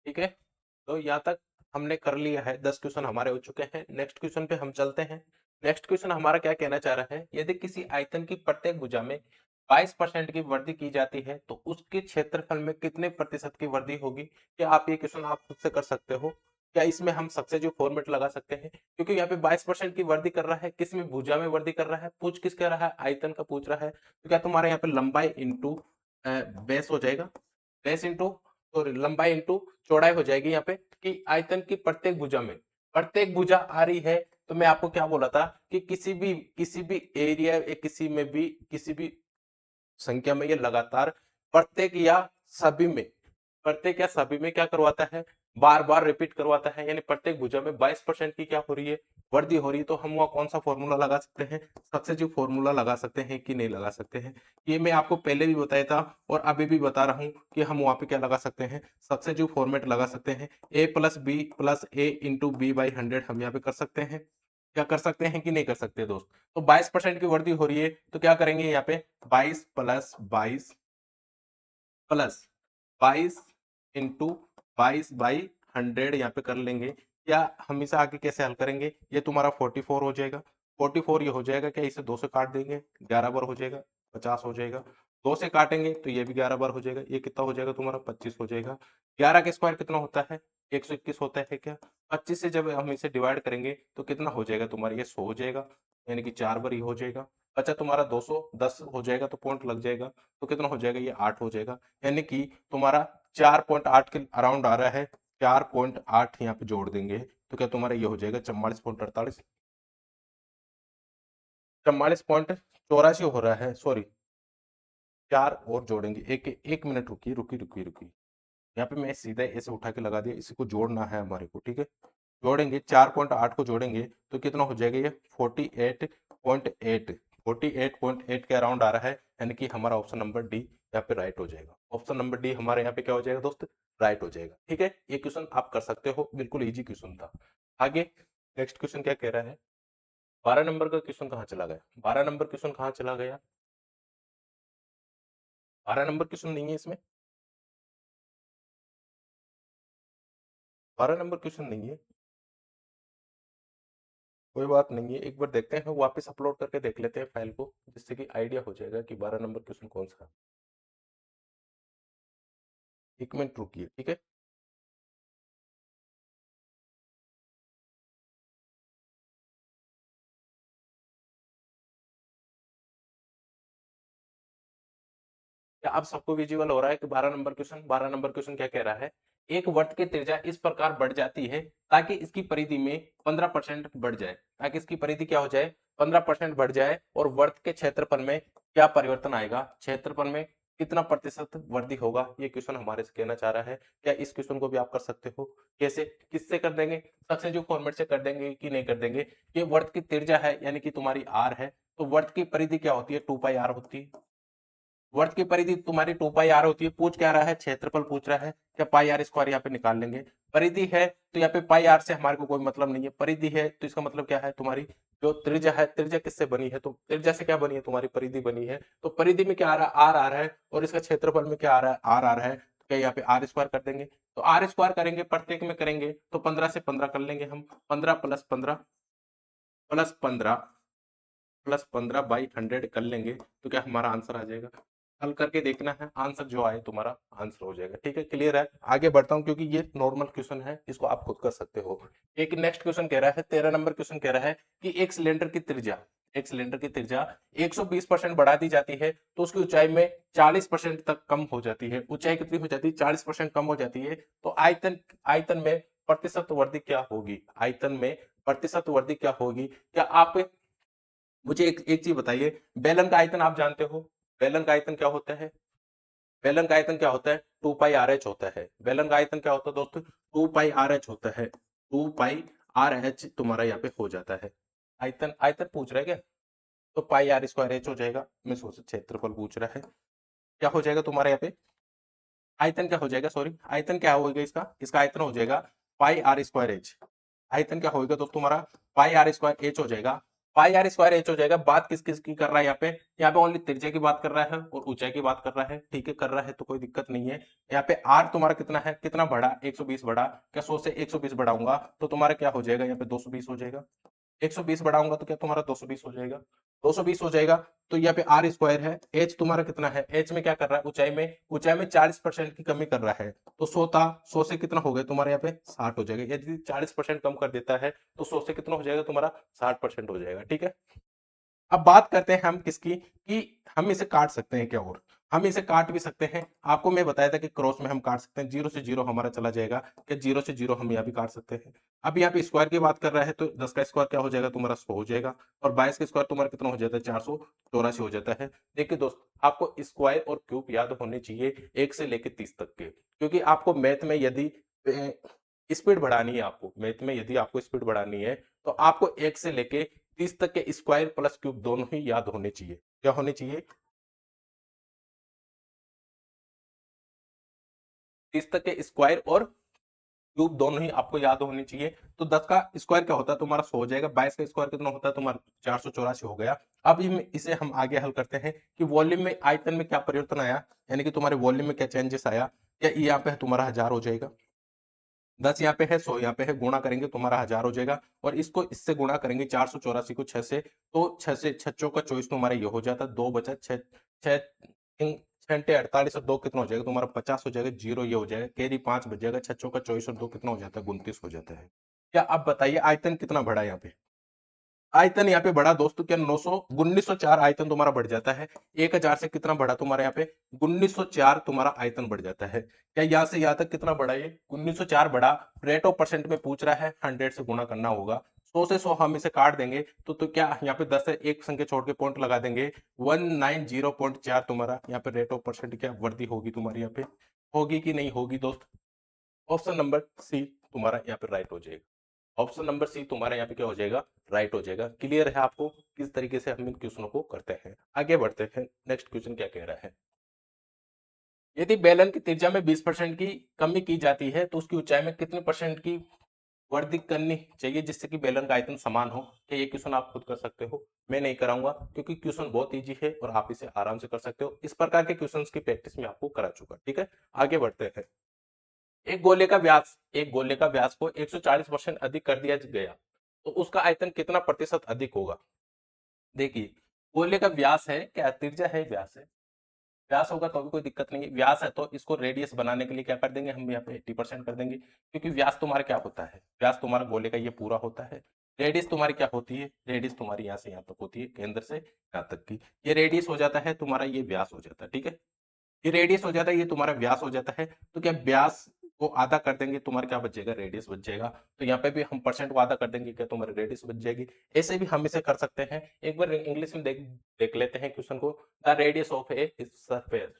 ठीक है, तो यहाँ तक हमने कर लिया है, 10 क्वेश्चन हमारे हो चुके हैं। नेक्स्ट क्वेश्चन पे हम चलते हैं। नेक्स्ट क्वेश्चन हमारा क्या कहना चाह रहा है, यदि किसी आयतन की प्रत्येक भुजा में 22% की वृद्धि की जाती है तो उसके क्षेत्रफल में कितने प्रतिशत की वृद्धि होगी? क्या आप ये क्वेश्चन आप खुद से कर सकते हो? क्या इसमें हम सक्सेसिव फॉर्मेट लगा सकते हैं? क्योंकि यहाँ पे 22% की वृद्धि कर रहा है, किस में? भुजा में वृद्धि कर रहा है। पूछ किस कह रहा है? आयतन का पूछ रहा है। तो क्या तुम्हारे यहाँ पे लंबाई इंटू बेस हो जाएगा, बेस इंटू सॉरी लंबाई इंटू चौड़ाई हो जाएगी यहाँ पे, कि आयतन की प्रत्येक भुजा में, प्रत्येक भुजा आ रही है। तो मैं आपको क्या बोला था कि किसी भी एरिया, किसी भी संख्या में ये लगातार प्रत्येक या सभी में, प्रत्येक या सभी में क्या करवाता है? बार बार रिपीट करवाता है। यानी प्रत्येक भुजा में 22% की क्या हो रही है? वृद्धि हो रही है। तो हम वहां कौन सा फॉर्मूला लगा सकते हैं? सक्सेसिव फॉर्मूला लगा सकते हैं कि नहीं लगा सकते हैं? ये मैं आपको पहले भी बताया था और अभी भी बता रहा हूं कि हम वहां पे क्या लगा सकते हैं? सक्सेसिव फॉर्मेट लगा सकते हैं। A plus b plus a into b by 100 हम यहाँ पे कर सकते हैं। क्या कर सकते हैं कि नहीं कर सकते दोस्त? तो 22% की वृद्धि हो रही है, तो क्या करेंगे यहाँ पे? 22 इंटू 22/100 यहाँ पे कर लेंगे। या हम इसे आगे कैसे हल करेंगे? ये तुम्हारा 44 हो जाएगा, 44 ये हो जाएगा। क्या इसे 2 से काट देंगे? 11 बार हो जाएगा, 50 हो जाएगा। 2 से काटेंगे तो ये भी 11 बार हो जाएगा। ये कितना हो जाएगा तुम्हारा? 25 हो जाएगा। 11 का स्क्वायर कितना होता है? 121 होता है क्या? 25 से जब हम इसे डिवाइड करेंगे तो कितना हो जाएगा तुम्हारा? ये 100 हो जाएगा, यानी कि 4 बार ये हो जाएगा। बचा तुम्हारा 210 हो जाएगा, तो पॉइंट लग जाएगा। तो कितना हो जाएगा? ये 8 हो जाएगा। यानी कि तुम्हारा 4.8 के अराउंड आ रहा है। 4.8 यहाँ पे जोड़ देंगे तो क्या तुम्हारा ये हो जाएगा? 44.48, 44.84 हो रहा है, सॉरी। 4 और जोड़ेंगे, एक एक मिनट रुकिए रुकिए रुकिए रुकिए। यहाँ पे मैं सीधा ऐसे उठा के लगा दिया, इसी को जोड़ना है हमारे को, ठीक है। जोड़ेंगे 4.8 को जोड़ेंगे तो कितना हो जाएगा? ये 48.8, 48.8 के अराउंड आ रहा है। यानी कि हमारा ऑप्शन नंबर डी यहाँ पे राइट हो जाएगा। ऑप्शन नंबर डी हमारे यहाँ पे क्या हो जाएगा दोस्त? राइट हो जाएगा। ठीक है, ये क्वेश्चन आप कर सकते हो, बिल्कुल इजी क्वेश्चन था। आगे नेक्स्ट क्वेश्चन क्या कह रहा है? 12 नंबर का क्वेश्चन कहाँ चला गया? 12 नंबर क्वेश्चन कहाँ चला गया? 12 नंबर क्वेश्चन नहीं है इसमें, 12 नंबर क्वेश्चन नहीं है। कोई बात नहीं है, एक बार देखते हैं, वापस अपलोड करके देख लेते हैं फाइल को, जिससे कि आइडिया हो जाएगा कि 12 नंबर क्वेश्चन कौन सा है। 1 मिनट रुकिए, ठीक है। क्या आप सबको विजुअल हो रहा है कि 12 नंबर क्वेश्चन, 12 नंबर क्वेश्चन क्या कह रहा है? एक वर्त की त्रिज्या इस प्रकार बढ़ जाती है ताकि इसकी परिधि में 15% बढ़ जाए, ताकि इसकी परिधि क्या हो जाए? 15% बढ़ जाए। और वर्त के क्षेत्रफल में क्या परिवर्तन आएगा? क्षेत्रफल में कितना प्रतिशत वृद्धि होगा? ये क्वेश्चन हमारे से कहना चाह रहा है। क्या इस क्वेश्चन को भी आप कर सकते हो? कैसे, किससे कर देंगे? सक्सेसिव फॉर्मेट से कर देंगे कि नहीं कर देंगे? ये वर्त की त्रिज्या है, यानी कि तुम्हारी आर है, तो वर्त की परिधि क्या होती है? 2πr होती है। वर्त की परिधि तुम्हारी 2πr होती है। पूछ क्या रहा है? क्षेत्रफल पूछ रहा है। क्या पाई आर स्क्वायर यहाँ पे निकाल लेंगे। परिधि है तो यहाँ पे पाई आर से हमारे को कोई मतलब नहीं है। परिधि है तो इसका मतलब क्या है? तुम्हारी जो त्रिज्या है, त्रिज्या किससे बनी है? तो त्रिज्या से क्या बनी है? तुम्हारी परिधि बनी है। तो परिधि में क्या आ रहा है? आर आ रहा है। और इसका क्षेत्रफल में क्या आ रहा है? आर आ रहा है। तो क्या यहाँ पे आर स्क्वायर कर देंगे? तो आर स्क्वायर करेंगे, प्रत्येक में करेंगे तो 15 से 15 कर लेंगे हम। 15 + 15 + 15/100 कर लेंगे तो क्या हमारा आंसर आ जाएगा? हल करके देखना है, आंसर जो आए तुम्हारा आंसर हो जाएगा। ठीक है, क्लियर है? आगे बढ़ता हूं क्योंकि ये नॉर्मल क्वेश्चन है, इसको आप खुद कर सकते हो। एक नेक्स्ट क्वेश्चन कह रहा है, 13 नंबर क्वेश्चन कह रहा है कि एक सिलेंडर की त्रिज्या 120% बढ़ा दी जाती है तो उसकी ऊंचाई में 40% तक कम हो जाती है। ऊंचाई कितनी हो जाती है? 40% कम हो जाती है। तो आयतन आयतन में प्रतिशत वृद्धि क्या होगी? आयतन में प्रतिशत वृद्धि क्या होगी? क्या आप मुझे एक एक चीज बताइए, बेलन का आयतन आप जानते हो? बेलन का आयतन क्या होता है? बेलन का आयतन क्या होता है? 2πrh होता है। बेलन का आयतन क्या होता है दोस्तों? 2πrh होता है। 2πrh तुम्हारा यहाँ पे हो जाता है। आयतन आयतन पूछ रहा है क्या? तो पाई आर स्क्वायर एच हो जाएगा। मैं सोच क्षेत्रफल पूछ रहा है। क्या हो जाएगा तुम्हारे यहाँ पे? आयतन क्या हो जाएगा? सॉरी, आयतन क्या होगा इसका? इसका आयतन हो जाएगा पाई आर स्क्वायर एच। आयतन क्या होगा तो तुम्हारा? पाई आर स्क्वायर एच हो जाएगा। पाई आर स्क्वायर एच हो जाएगा। बात किस किस की कर रहा है यहाँ पे ओनली त्रिज्या की बात कर रहा है और ऊंचाई की बात कर रहा है, ठीक है, कर रहा है तो कोई दिक्कत नहीं है। यहाँ पे आर तुम्हारा कितना है, कितना बढ़ा, 120 बढ़ा, क्या 100 से 120 बढ़ाऊंगा तो तुम्हारा क्या हो जाएगा, यहाँ पे 220 हो जाएगा। 120 बढ़ाऊंगा तो क्या तुम्हारा 220 हो जाएगा, 220 हो जाएगा। तो यहाँ पे आर स्क्वायर है, एच तुम्हारा कितना है, एच में क्या कर रहा है, ऊंचाई में 40% की कमी कर रहा है। तो 100 था, 100 से कितना हो गया तुम्हारे यहाँ पे 60 हो जाएगा। यदि 40% कम कर देता है तो 100 से कितना हो जाएगा तुम्हारा 60% हो जाएगा, ठीक है। अब बात करते हैं हम किसकी, कि हम इसे काट सकते हैं क्या, और हम इसे काट भी सकते हैं। आपको मैं बताया था कि क्रॉस में हम काट सकते हैं, 0 से 0 हमारा चला जाएगा, कि 0 से 0 हम यहाँ भी काट सकते हैं। अब यहाँ पे स्क्वायर की बात कर रहा है तो 10 का स्क्वायर क्या हो जाएगा तुम्हारा 100 हो जाएगा, और 22 का स्क्वायर तुम्हारा कितना हो जाता है 484 हो जाता है। देखिए दोस्त, आपको स्क्वायर और क्यूब याद होने चाहिए 1 से लेकर 30 तक के, क्योंकि आपको मैथ में यदि स्पीड बढ़ानी है, आपको मैथ में यदि आपको स्पीड बढ़ानी है तो आपको 1 से लेके 30 तक के स्क्वायर प्लस क्यूब दोनों ही याद होने चाहिए। क्या होने चाहिए, 30 तक के स्क्वायर और क्यूब दोनों ही आपको याद होने चाहिए। तो 10 का स्क्वायर क्या होता है तुम्हारा 100 हो जाएगा, 22 का स्क्वायर कितना होता है तुम्हारा 484 हो गया। अब इसे हम आगे हल करते हैं कि वॉल्यूम में आयतन में क्या परिवर्तन आया, यानी कि तुम्हारे वॉल्यूम में क्या चेंजेस आया। क्या ये यहाँ पे है तुम्हारा 1000 हो जाएगा, 10 यहाँ पे है, 100 यहाँ पे है, गुणा करेंगे तुम्हारा 1000 हो जाएगा, और इसको इससे गुणा करेंगे 484 को 6 से, तो 6 से 6 चौका 24 तुम्हारा ये हो जाता है, 2 बचा 6, 6 छठे 48 और 2 कितना हो जाएगा तुम्हारा 50 हो जाएगा, जीरो ये हो जाएगा, कैरी 5 बच जाएगा, 6 चौका 24 और 2 कितना हो जाता है 29 हो जाता है। क्या आप बताइए आयतन कितना बढ़ा यहाँ पे, आयतन यहाँ पे बढ़ा दोस्तों, क्या 900 1904 आयतन तुम्हारा बढ़ जाता है। 1000 से कितना बढ़ा तुम्हारे यहाँ पे 1904 तुम्हारा आयतन बढ़ जाता है। क्या यहाँ से यहाँ तक कितना बढ़ा, ये 1904 बढ़ा। रेट ऑफ परसेंट में पूछ रहा है, 100 से गुणा करना होगा। 100 से 100 हम इसे काट देंगे तो क्या यहाँ पे 10 से एक संख्या छोड़ के पॉइंट लगा देंगे, 190.4 तुम्हारा यहाँ पे रेट ऑफ परसेंट क्या वृद्धि होगी तुम्हारी यहाँ पे, होगी कि नहीं होगी दोस्त। ऑप्शन नंबर सी तुम्हारा यहाँ पे राइट हो जाएगा, ऑप्शन नंबर सी तुम्हारा यहाँ पे क्या हो जाएगा, राइट हो जाएगा। क्लियर है आपको किस तरीके से हम इन क्वेश्चनों को करते हैं। आगे बढ़ते हैं, नेक्स्ट क्वेश्चन क्या कह रहा है। यदि बेलन की त्रिज्या में 20% की कमी की जाती है तो उसकी ऊंचाई में कितने परसेंट की वृद्धि करनी चाहिए जिससे कि बेलन का आयतन समान हो। क्या ये क्वेश्चन आप खुद कर सकते हो, मैं नहीं कराऊंगा, क्योंकि क्वेश्चन बहुत इजी है और आप इसे आराम से कर सकते हो। इस प्रकार के क्वेश्चंस की प्रैक्टिस में आपको करा चुका, ठीक है। आगे बढ़ते हैं। एक गोले का व्यास को 140% अधिक कर दिया गया तो उसका आयतन कितना प्रतिशत अधिक होगा। देखिए, गोले का व्यास है, क्या त्रिज्या है, व्यास है, व्यास होगा तो भी कोई दिक्कत नहीं है। व्यास है तो इसको रेडियस बनाने के लिए क्या कर देंगे हम यहाँ पे 80% कर देंगे, क्योंकि व्यास तुम्हारा क्या होता है, व्यास तुम्हारा गोले का ये पूरा होता है। रेडियस तुम्हारी क्या होती है, रेडियस तुम्हारी यहाँ से यहाँ तक होती है, केंद्र से यहाँ तक की, ये रेडियस हो जाता है तुम्हारा, ये व्यास हो जाता है, ठीक है। ये रेडियस हो जाता है, ये तुम्हारा व्यास हो जाता है। तो क्या व्यास को आधा कर देंगे तुम्हारा क्या बच जाएगा, रेडियस बच जाएगा। तो यहाँ पे भी हम परसेंट को आधा कर देंगे, क्या तुम्हारी रेडियस बच जाएगी। ऐसे भी हम इसे कर सकते हैं। एक बार इंग्लिश में देख देख लेते हैं क्वेश्चन को। The radius of A sphere,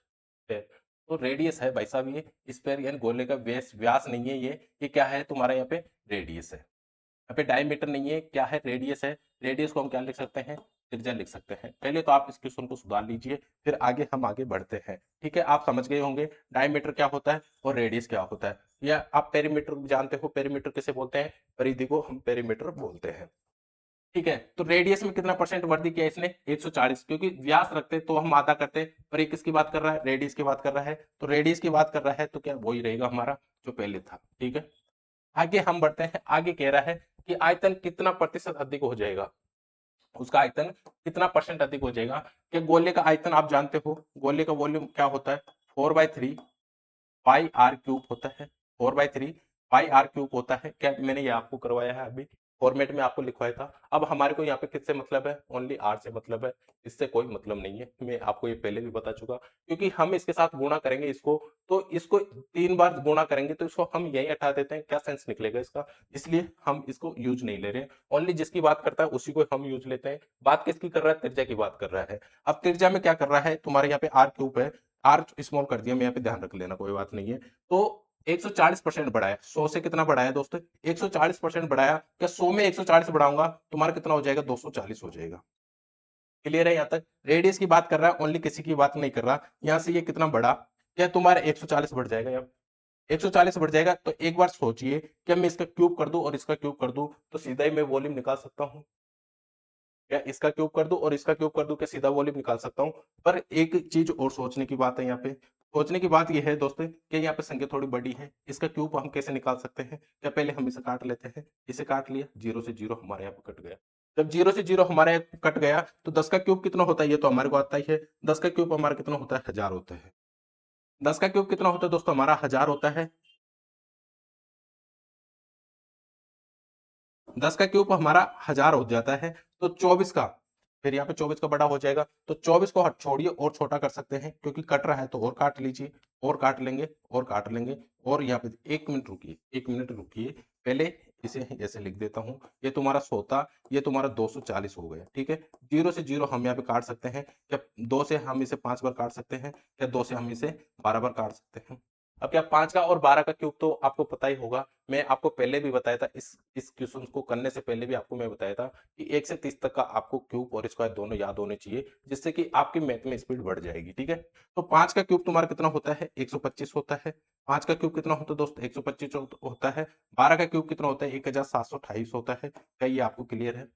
तो रेडियस है भाई साहब ये स्फेयर, यानी गोले का व्यास, व्यास नहीं है ये क्या है तुम्हारा यहाँ पे रेडियस है। यहाँ पे डायमीटर नहीं है, क्या है, रेडियस है। रेडियस को हम क्या लिख सकते हैं, त्रिज्या लिख सकते हैं। पहले तो आप इस क्वेश्चन को सुधार लीजिए, फिर आगे हम आगे बढ़ते हैं, ठीक है। आप समझ गए होंगे डायमीटर क्या होता है और रेडियस क्या होता है, या आप पेरीमीटर जानते हो, पेरीमीटर किसे बोलते हैं, परिधि को हम पेरीमीटर बोलते हैं, ठीक है। तो रेडियस में कितना परसेंट वृद्धि किया इसने 140, क्योंकि व्यास रखते तो हम आधा करते, पर ये किसकी बात कर रहा है, रेडियस की बात कर रहा है। तो रेडियस की बात कर रहा है तो क्या वही रहेगा हमारा जो पहले था, ठीक है। आगे हम बढ़ते हैं, आगे कह रहा है कि आयतन कितना प्रतिशत अधिक हो जाएगा, उसका आयतन कितना परसेंट अधिक हो जाएगा। कि गोले का आयतन आप जानते हो, गोले का वॉल्यूम क्या होता है, 4/3 पाई आर क्यूब होता है, 4/3 पाई आर क्यूब होता है। क्या मैंने ये आपको करवाया है अभी, फॉर्मेट में आपको लिखवाया था। अब हमारे को यहाँ पे किससे मतलब है, ओनली आर से मतलब है, इससे कोई मतलब नहीं है। मैं आपको ये पहले भी बता चुका, क्योंकि हम इसके साथ गुणा करेंगे इसको, तो इसको 3 बार गुणा करेंगे तो इसको हम यही हटा देते हैं, क्या सेंस निकलेगा इसका, इसलिए हम इसको यूज नहीं ले रहे। ओनली जिसकी बात करता है उसी को हम यूज लेते हैं। बात किसकी कर रहा है, त्रिज्या की बात कर रहा है। अब त्रिज्या में क्या कर रहा है, तुम्हारे यहाँ पे आर क्यूब है, आर स्मॉल कर दिया मैं यहाँ पे, ध्यान रख लेना, कोई बात नहीं है। तो 140% बढ़ाया, 100 से कितना बढ़ाया दोस्तों, 140% बढ़ाया। क्या 100 में 140 बढ़ाऊंगा तुम्हारा कितना हो जाएगा, 240 हो जाएगा। क्लियर है यहाँ तक। रेडियस की बात कर रहा है, ओनली किसी की बात नहीं कर रहा। यहाँ से ये कितना बढ़ा, क्या तुम्हारा 140 बढ़ जाएगा, यहाँ 140 बढ़ जाएगा। तो एक बार सोचिए, क्या मैं इसका क्यूब कर दूं और इसका क्यूब कर दूं तो सीधा ही मैं वॉल्यूम निकाल सकता हूं। या इसका क्यूब कर दूं और इसका क्यूब कर दूं, क्या सीधा वॉल्यूम निकाल सकता हूं? पर एक चीज और सोचने की बात है यहाँ पे, सोचने की बात यह है दोस्तों कि यहाँ पे संख्या थोड़ी बड़ी है, इसका क्यूब हम कैसे निकाल सकते हैं? क्या पहले हम इसे काट लेते हैं, इसे काट लिया, जीरो से जीरो हमारे यहाँ पे कट गया। जब जीरो से जीरो हमारे यहाँ कट गया तो 10 का क्यूब कितना होता है, ये तो हमारे को आता ही है। 10 का क्यूब हमारा कितना होता है? 1000 होता है। 10 का क्यूब कितना होता है दोस्तों? हमारा 1000 होता है। 10 का क्यूब हमारा 1000 हो जाता है। तो 24 का, फिर यहाँ पे 24 का बड़ा हो जाएगा, तो 24 को हट छोड़िए और छोटा कर सकते हैं, क्योंकि कट रहा है तो और काट लीजिए, और काट लेंगे, और काट लेंगे। और यहाँ पे 1 मिनट रुकिए, 1 मिनट रुकिए, पहले इसे ऐसे लिख देता हूं, ये तुम्हारा 100 था, ये तुम्हारा 240 हो गया, ठीक है। जीरो से जीरो हम यहाँ पे काट सकते हैं, क्या 2 से हम इसे 5 बार काट सकते हैं? क्या 2 से हम इसे 12 बार काट सकते हैं? अब क्या 5 का और 12 का क्यूब तो आपको पता ही होगा। मैं आपको पहले भी बताया था, इस क्वेश्चन को करने से पहले भी आपको मैं बताया था कि 1 से 30 तक का आपको क्यूब और स्क्वायर दोनों याद होने चाहिए, जिससे कि आपकी मैथ में स्पीड बढ़ जाएगी, ठीक है। तो 5 का क्यूब तुम्हारा कितना होता है? 125 होता है। 5 का क्यूब कितना होता है दोस्त? 125 होता है। 12 का क्यूब कितना होता है? 1728 होता है। क्या ये आपको क्लियर है?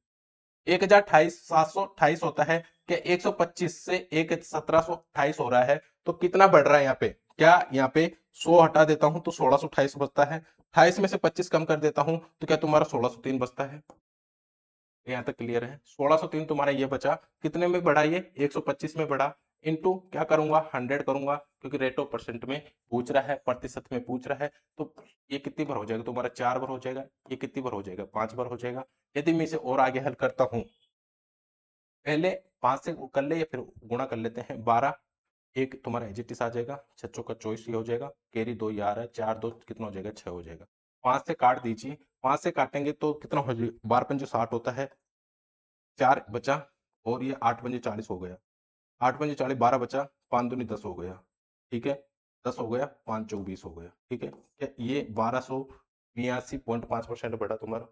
1728 होता है। क्या 125 से एक 1728 हो रहा है, तो कितना बढ़ रहा है यहाँ पे? क्या यहाँ पे 100 हटा देता हूं तो 1628 बचता है। 28 में से 25 कम कर देता हूं तो क्या तुम्हारा 1603 बचता है? यहाँ तक क्लियर है? 1603 तुम्हारा ये बचा, कितने में बढ़ा ये? 125 में बढ़ा। इनटू क्या करूंगा? 100 करूंगा, क्योंकि रेट ऑफ परसेंट में पूछ रहा है, प्रतिशत में पूछ रहा है। तो ये कितनी बार हो जाएगा तुम्हारा? 4 बार हो जाएगा। ये कितनी बार हो जाएगा? 5 बार हो जाएगा। यदि मैं इसे और आगे हल करता हूं, पहले 5 से कर ले या फिर गुणा कर लेते हैं। 12, एक तुम्हारा एजिटिस आ जाएगा, छो का चॉइस ये हो जाएगा, कैरी 2 यार है, 4 2 कितना हो जाएगा? 6 हो जाएगा। 5 से काट दीजिए, 5 से काटेंगे तो कितना हो जाएगा? 12 पंजे 60 होता है, 4 बचा, और ये 8 पंजे 40 हो गया। 8 पंजे 40, 12 बचा, 5 दूनी 10 हो गया, ठीक है। 10 हो गया, 5 चौक 20 हो गया, ठीक है। क्या ये 1282.5% बढ़ा तुम्हारा?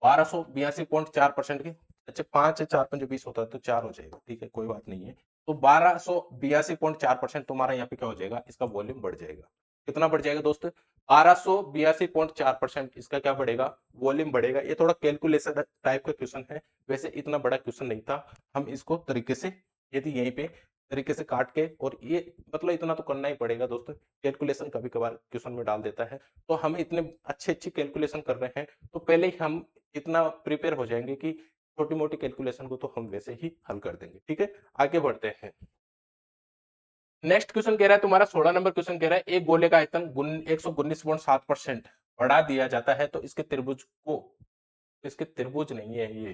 1282.4% की। अच्छा, 5 है, 4 पंजे 20 होता है तो 4 हो जाएगा, ठीक है, कोई बात नहीं है। तो 1282.4% तुम्हारा यहाँ पे क्या हो जाएगा? इसका वॉल्यूम बढ़ जाएगा। कितना बढ़ जाएगा दोस्त? 1282.4% इसका क्या बढ़ेगा? वॉल्यूम बढ़ेगा। ये थोड़ा कैलकुलेशन टाइप का क्वेश्चन है, वैसे इतना बड़ा क्वेश्चन नहीं था। हम इसको तरीके से, यदि यहीं पे तरीके से काट के, और ये मतलब इतना तो करना ही पड़ेगा दोस्तों, कैलकुलेशन कभी कभार क्वेश्चन में डाल देता है। तो हम इतने अच्छे अच्छी कैलकुलेशन कर रहे हैं, तो पहले ही हम इतना प्रिपेयर हो जाएंगे कि छोटी मोटी कैलकुलेशन को तो हम वैसे ही हल कर देंगे, ठीक है। आगे बढ़ते हैं। नेक्स्ट क्वेश्चन कह रहा है तुम्हारा 16 नंबर क्वेश्चन कह रहा है, एक गोले का आयतन 119.7% बढ़ा दिया जाता है तो इसके त्रिभुज को, इसके त्रिभुज नहीं है ये,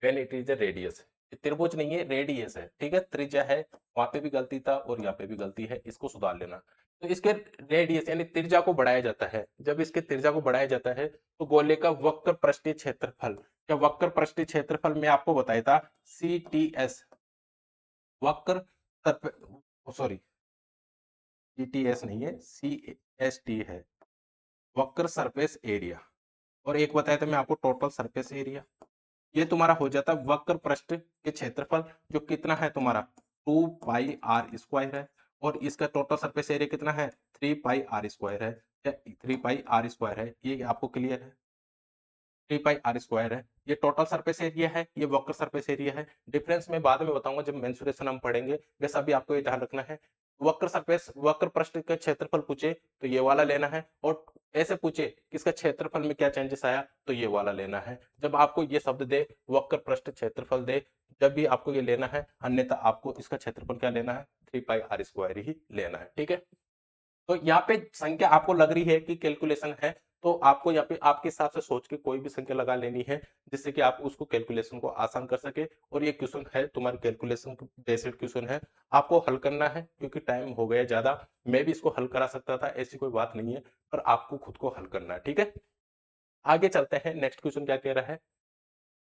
when it is a radius, त्रिभुज नहीं है, रेडियस है, ठीक है। त्रिज्या है, वहां पे भी गलती था और यहाँ पे भी गलती है, इसको सुधार लेना। तो इसके रेडियस यानी त्रिज्या को बढ़ाया जाता है। जब इसके त्रिज्या को बढ़ाया जाता है तो गोले का वक्र पृष्ठीय क्षेत्रफल, क्या वक्र पृष्ठीय क्षेत्रफल में आपको बताया था? CTS, वक्र, सॉरी, CTS नहीं है, CST है, वक्र सरफेस एरिया। और एक बताया था मैं आपको, टोटल सरफेस एरिया। ये तुम्हारा हो जाता है वक्र पृष्ठ के क्षेत्रफल, जो कितना है तुम्हारा? 2 पाई r स्क्वायर है। और इसका टोटल सरफेस एरिया कितना है? 3 पाई r स्क्वायर है, या 3 पाई r स्क्वायर है। ये आपको क्लियर है? 3 पाई r स्क्वायर है, ये टोटल सरफेस एरिया है, ये वक्र सरफेस एरिया है। डिफरेंस में बाद में बताऊंगा जब मेंसुरेशन हम पढ़ेंगे, वैसा भी आपको ये ध्यान रखना है। वक्र सरफेस, वक्र पृष्ठ का क्षेत्रफल पूछे तो ये वाला लेना है, और ऐसे पूछे किसका क्षेत्रफल में क्या चेंजेस आया तो ये वाला लेना है। जब आपको ये शब्द दे, वक्र पृष्ठ क्षेत्रफल दे, जब भी आपको ये लेना है, अन्यथा आपको इसका क्षेत्रफल क्या लेना है? 3 पाई r स्क्वायर ही लेना है, ठीक है। तो यहाँ पे संख्या आपको लग रही है कि कैलकुलेशन है, तो आपको यहाँ पे आपके हिसाब से सोच के कोई भी संख्या लगा लेनी है, जिससे कि आप उसको कैलकुलेशन को आसान कर सके। और ये क्वेश्चन है तुम्हारे कैलकुलेशन बेस्ड क्वेश्चन है, आपको हल करना है, क्योंकि टाइम हो गया ज्यादा। मैं भी इसको हल करा सकता था, ऐसी कोई बात नहीं है, पर आपको खुद को हल करना है, ठीक है। आगे चलते हैं, नेक्स्ट क्वेश्चन क्या कह रहा है?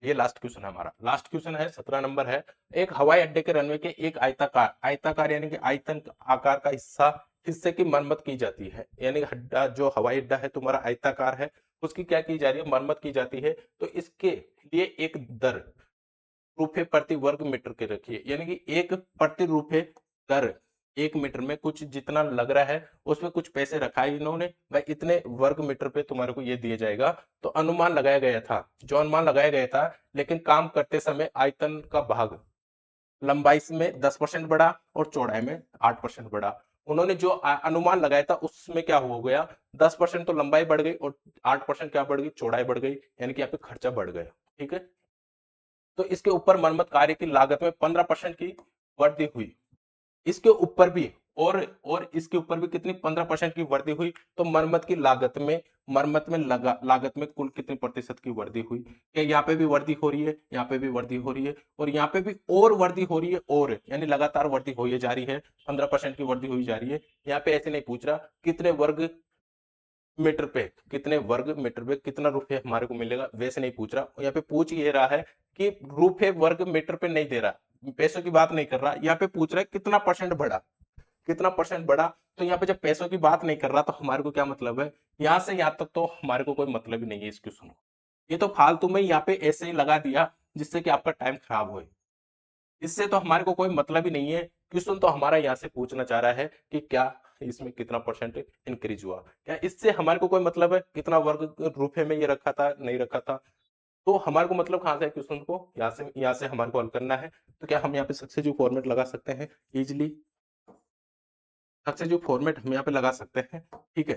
ये लास्ट क्वेश्चन है हमारा, लास्ट क्वेश्चन है, 17 नंबर है। एक हवाई अड्डे के रनवे के एक आयताकार, आयताकार यानी कि आयतन आकार का हिस्सा, हिस्से की मरम्मत की जाती है। यानी अड्डा, जो हवाई अड्डा है तुम्हारा आयताकार है, उसकी क्या की जा रही है? मरम्मत की जाती है। तो इसके लिए एक दर रुपए प्रति वर्ग मीटर के रखिए, यानी कि एक प्रति रुपए दर 1 मीटर में कुछ जितना लग रहा है उसमें कुछ पैसे रखा है इन्होंने, भाई इतने वर्ग मीटर पे तुम्हारे को ये दिया जाएगा। तो अनुमान लगाया गया था, जो अनुमान लगाया गया था, लेकिन काम करते समय आयतन का भाग लंबाई में 10% बढ़ा और चौड़ाई में 8% बढ़ा। उन्होंने जो अनुमान लगाया था उसमें क्या हो गया, 10% तो लंबाई बढ़ गई और 8% क्या बढ़ गई, चौड़ाई बढ़ गई, यानी कि यहाँ पे खर्चा बढ़ गया। ठीक है, तो इसके ऊपर मरम्मत कार्य की लागत में 15% की वृद्धि हुई। इसके ऊपर भी और इसके ऊपर भी कितनी 15% की वृद्धि हुई। तो मरम्मत में लागत में कुल कितने प्रतिशत की वृद्धि हुई, क्या यहाँ पे भी वृद्धि हो रही है, यहाँ पे भी वृद्धि हो रही है, और यहाँ पे भी और वृद्धि हो रही है, और यानी लगातार वृद्धि हो जा रही है, 15% की वृद्धि हुई जा रही है। यहाँ पे ऐसे नहीं पूछ रहा कितने वर्ग मीटर पे कितना रुपये हमारे को मिलेगा, वैसे नहीं पूछ रहा। यहाँ पे पूछ ये रहा है कि रुपये वर्ग मीटर पे नहीं दे रहा, पैसों की बात नहीं कर रहा, यहाँ पे पूछ रहा है कितना परसेंट बढ़ा, कितना परसेंट बढ़ा। तो यहाँ पे जब पैसों की बात नहीं कर रहा तो हमारे को क्या मतलब है, यहाँ से यहाँ तक तो हमारे को कोई मतलब ही नहीं है इस क्वेश्चन को। ये तो फालतू में यहाँ पे ऐसे ही लगा दिया जिससे कि आपका टाइम खराब हो। इससे तो हमारे को कोई मतलब ही नहीं है। क्वेश्चन तो हमारा यहाँ से पूछना चाह रहा है कि क्या इसमें कितना परसेंट इंक्रीज हुआ, क्या इससे हमारे को कोई मतलब है कितना वर्ग रुपए में ये रखा था नहीं रखा था। तो हमारे को मतलब कहाँ से है, क्वेश्चन को यहाँ से हमारे को हल करना है। तो क्या हम यहाँ पे सक्सेसिव फॉर्मेट लगा सकते हैं इजिली, सक्सेसिव फॉर्मेट हम यहाँ पे लगा सकते हैं। ठीक है,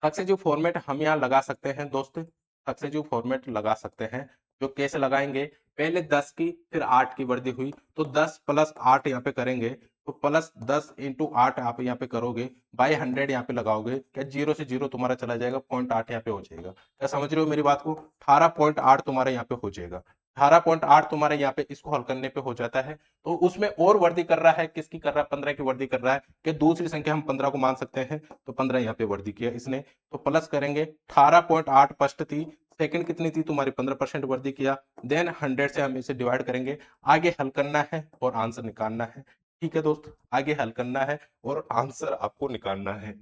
सक्सेसिव फॉर्मेट हम यहाँ लगा सकते हैं दोस्त, सक्सेसिव फॉर्मेट लगा सकते हैं। जो कैसे लगाएंगे, पहले 10 की फिर 8 की वृद्धि हुई, तो 10 प्लस 8 यहाँ पे करेंगे, तो प्लस 10 इंटू 8 आप यहाँ पे करोगे, बाई 100 यहाँ पे लगाओगे, क्या जीरो से जीरो तुम्हारा चला जाएगा, 0.8 यहाँ पे हो जाएगा। क्या समझ रहे हो मेरी बात को, 18.8 तुम्हारा यहाँ पे हो जाएगा। 18.8 तुम्हारे यहाँ पे इसको हल करने पे हो जाता है। तो उसमें और वृद्धि कर रहा है, किसकी कर रहा है, 15 की वृद्धि कर रहा है, कि दूसरी संख्या हम 15 को मान सकते हैं, तो 15 यहाँ पे वृद्धि किया इसने। तो प्लस करेंगे, 18.8 फर्स्ट थी, सेकंड कितनी थी तुम्हारी, 15% वृद्धि किया, देन 100 से हम इसे डिवाइड करेंगे। आगे हल करना है और आंसर निकालना है। ठीक है दोस्त, आगे हल करना है और आंसर आपको निकालना है।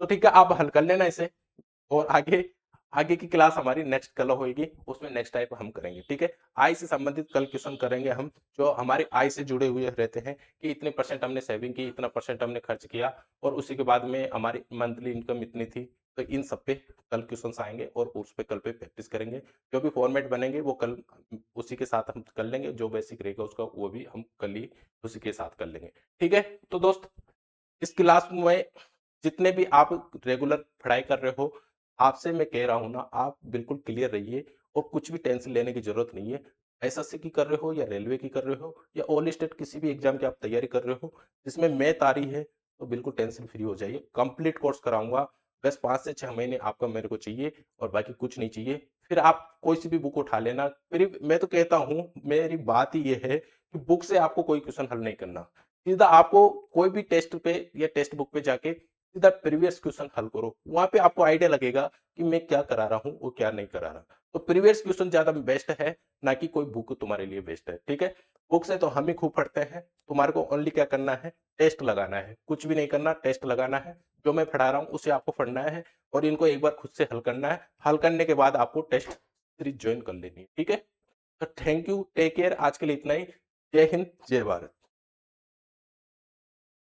तो ठीक है, आप हल कर लेना इसे, और आगे आगे की क्लास हमारी नेक्स्ट कल होगी, उसमें नेक्स्ट टाइप हम करेंगे। ठीक है, आय से संबंधित कल क्वेश्चन करेंगे हम, जो हमारे आय से जुड़े हुए रहते हैं, कि इतने परसेंट हमने सेविंग की, इतना परसेंट हमने खर्च किया, और उसी के बाद में हमारी मंथली इनकम इतनी थी। तो इन सब पे कल क्वेश्चन आएंगे और उस पे कल पे प्रैक्टिस करेंगे। जो भी फॉर्मेट बनेंगे वो कल उसी के साथ हम कर लेंगे, जो बेसिक रहेगा उसका वो भी हम कल ही उसी के साथ कर लेंगे। ठीक है, तो दोस्त इस क्लास में जितने भी आप रेगुलर पढ़ाई कर रहे हो, आपसे मैं कह रहा हूं ना, आप बिल्कुल क्लियर रहिए और कुछ भी टेंशन लेने की जरूरत नहीं है। एसएससी की कर रहे हो या रेलवे की कर रहे हो या ऑल स्टेट किसी भी एग्जाम की आप तैयारी कर रहे हो जिसमें मैथ आ रही है, तो बिल्कुल टेंशन फ्री हो जाइए। कंप्लीट कोर्स कराऊंगा, बस 5 से 6 महीने आपका मेरे को चाहिए और बाकी कुछ नहीं चाहिए। फिर आप कोई सी भी बुक उठा लेना। फिर मैं तो कहता हूँ, मेरी बात ही ये है कि बुक से आपको कोई क्वेश्चन हल नहीं करना, सीधा आपको कोई भी टेस्ट पे या टेक्स्ट बुक पे जाके सीधा प्रीवियस क्वेश्चन हल करो। वहां पे आपको आइडिया लगेगा कि मैं क्या करा रहा हूँ और क्या नहीं करा रहा। तो प्रीवियस क्वेश्चन ज्यादा बेस्ट है, ना कि कोई बुक तुम्हारे लिए बेस्ट है। ठीक है, बुक से तो हम ही खूब पढ़ते हैं, तुम्हारे को ओनली क्या करना है, टेस्ट लगाना है, कुछ भी नहीं करना, टेस्ट लगाना है। जो मैं पढ़ा रहा हूँ उसे आपको पढ़ना है और इनको एक बार खुद से हल करना है। हल करने के बाद आपको टेस्ट सीरीज ज्वाइन कर लेनी है। ठीक है, तो थैंक यू, टेक केयर, आज के लिए इतना ही। जय हिंद, जय भारत।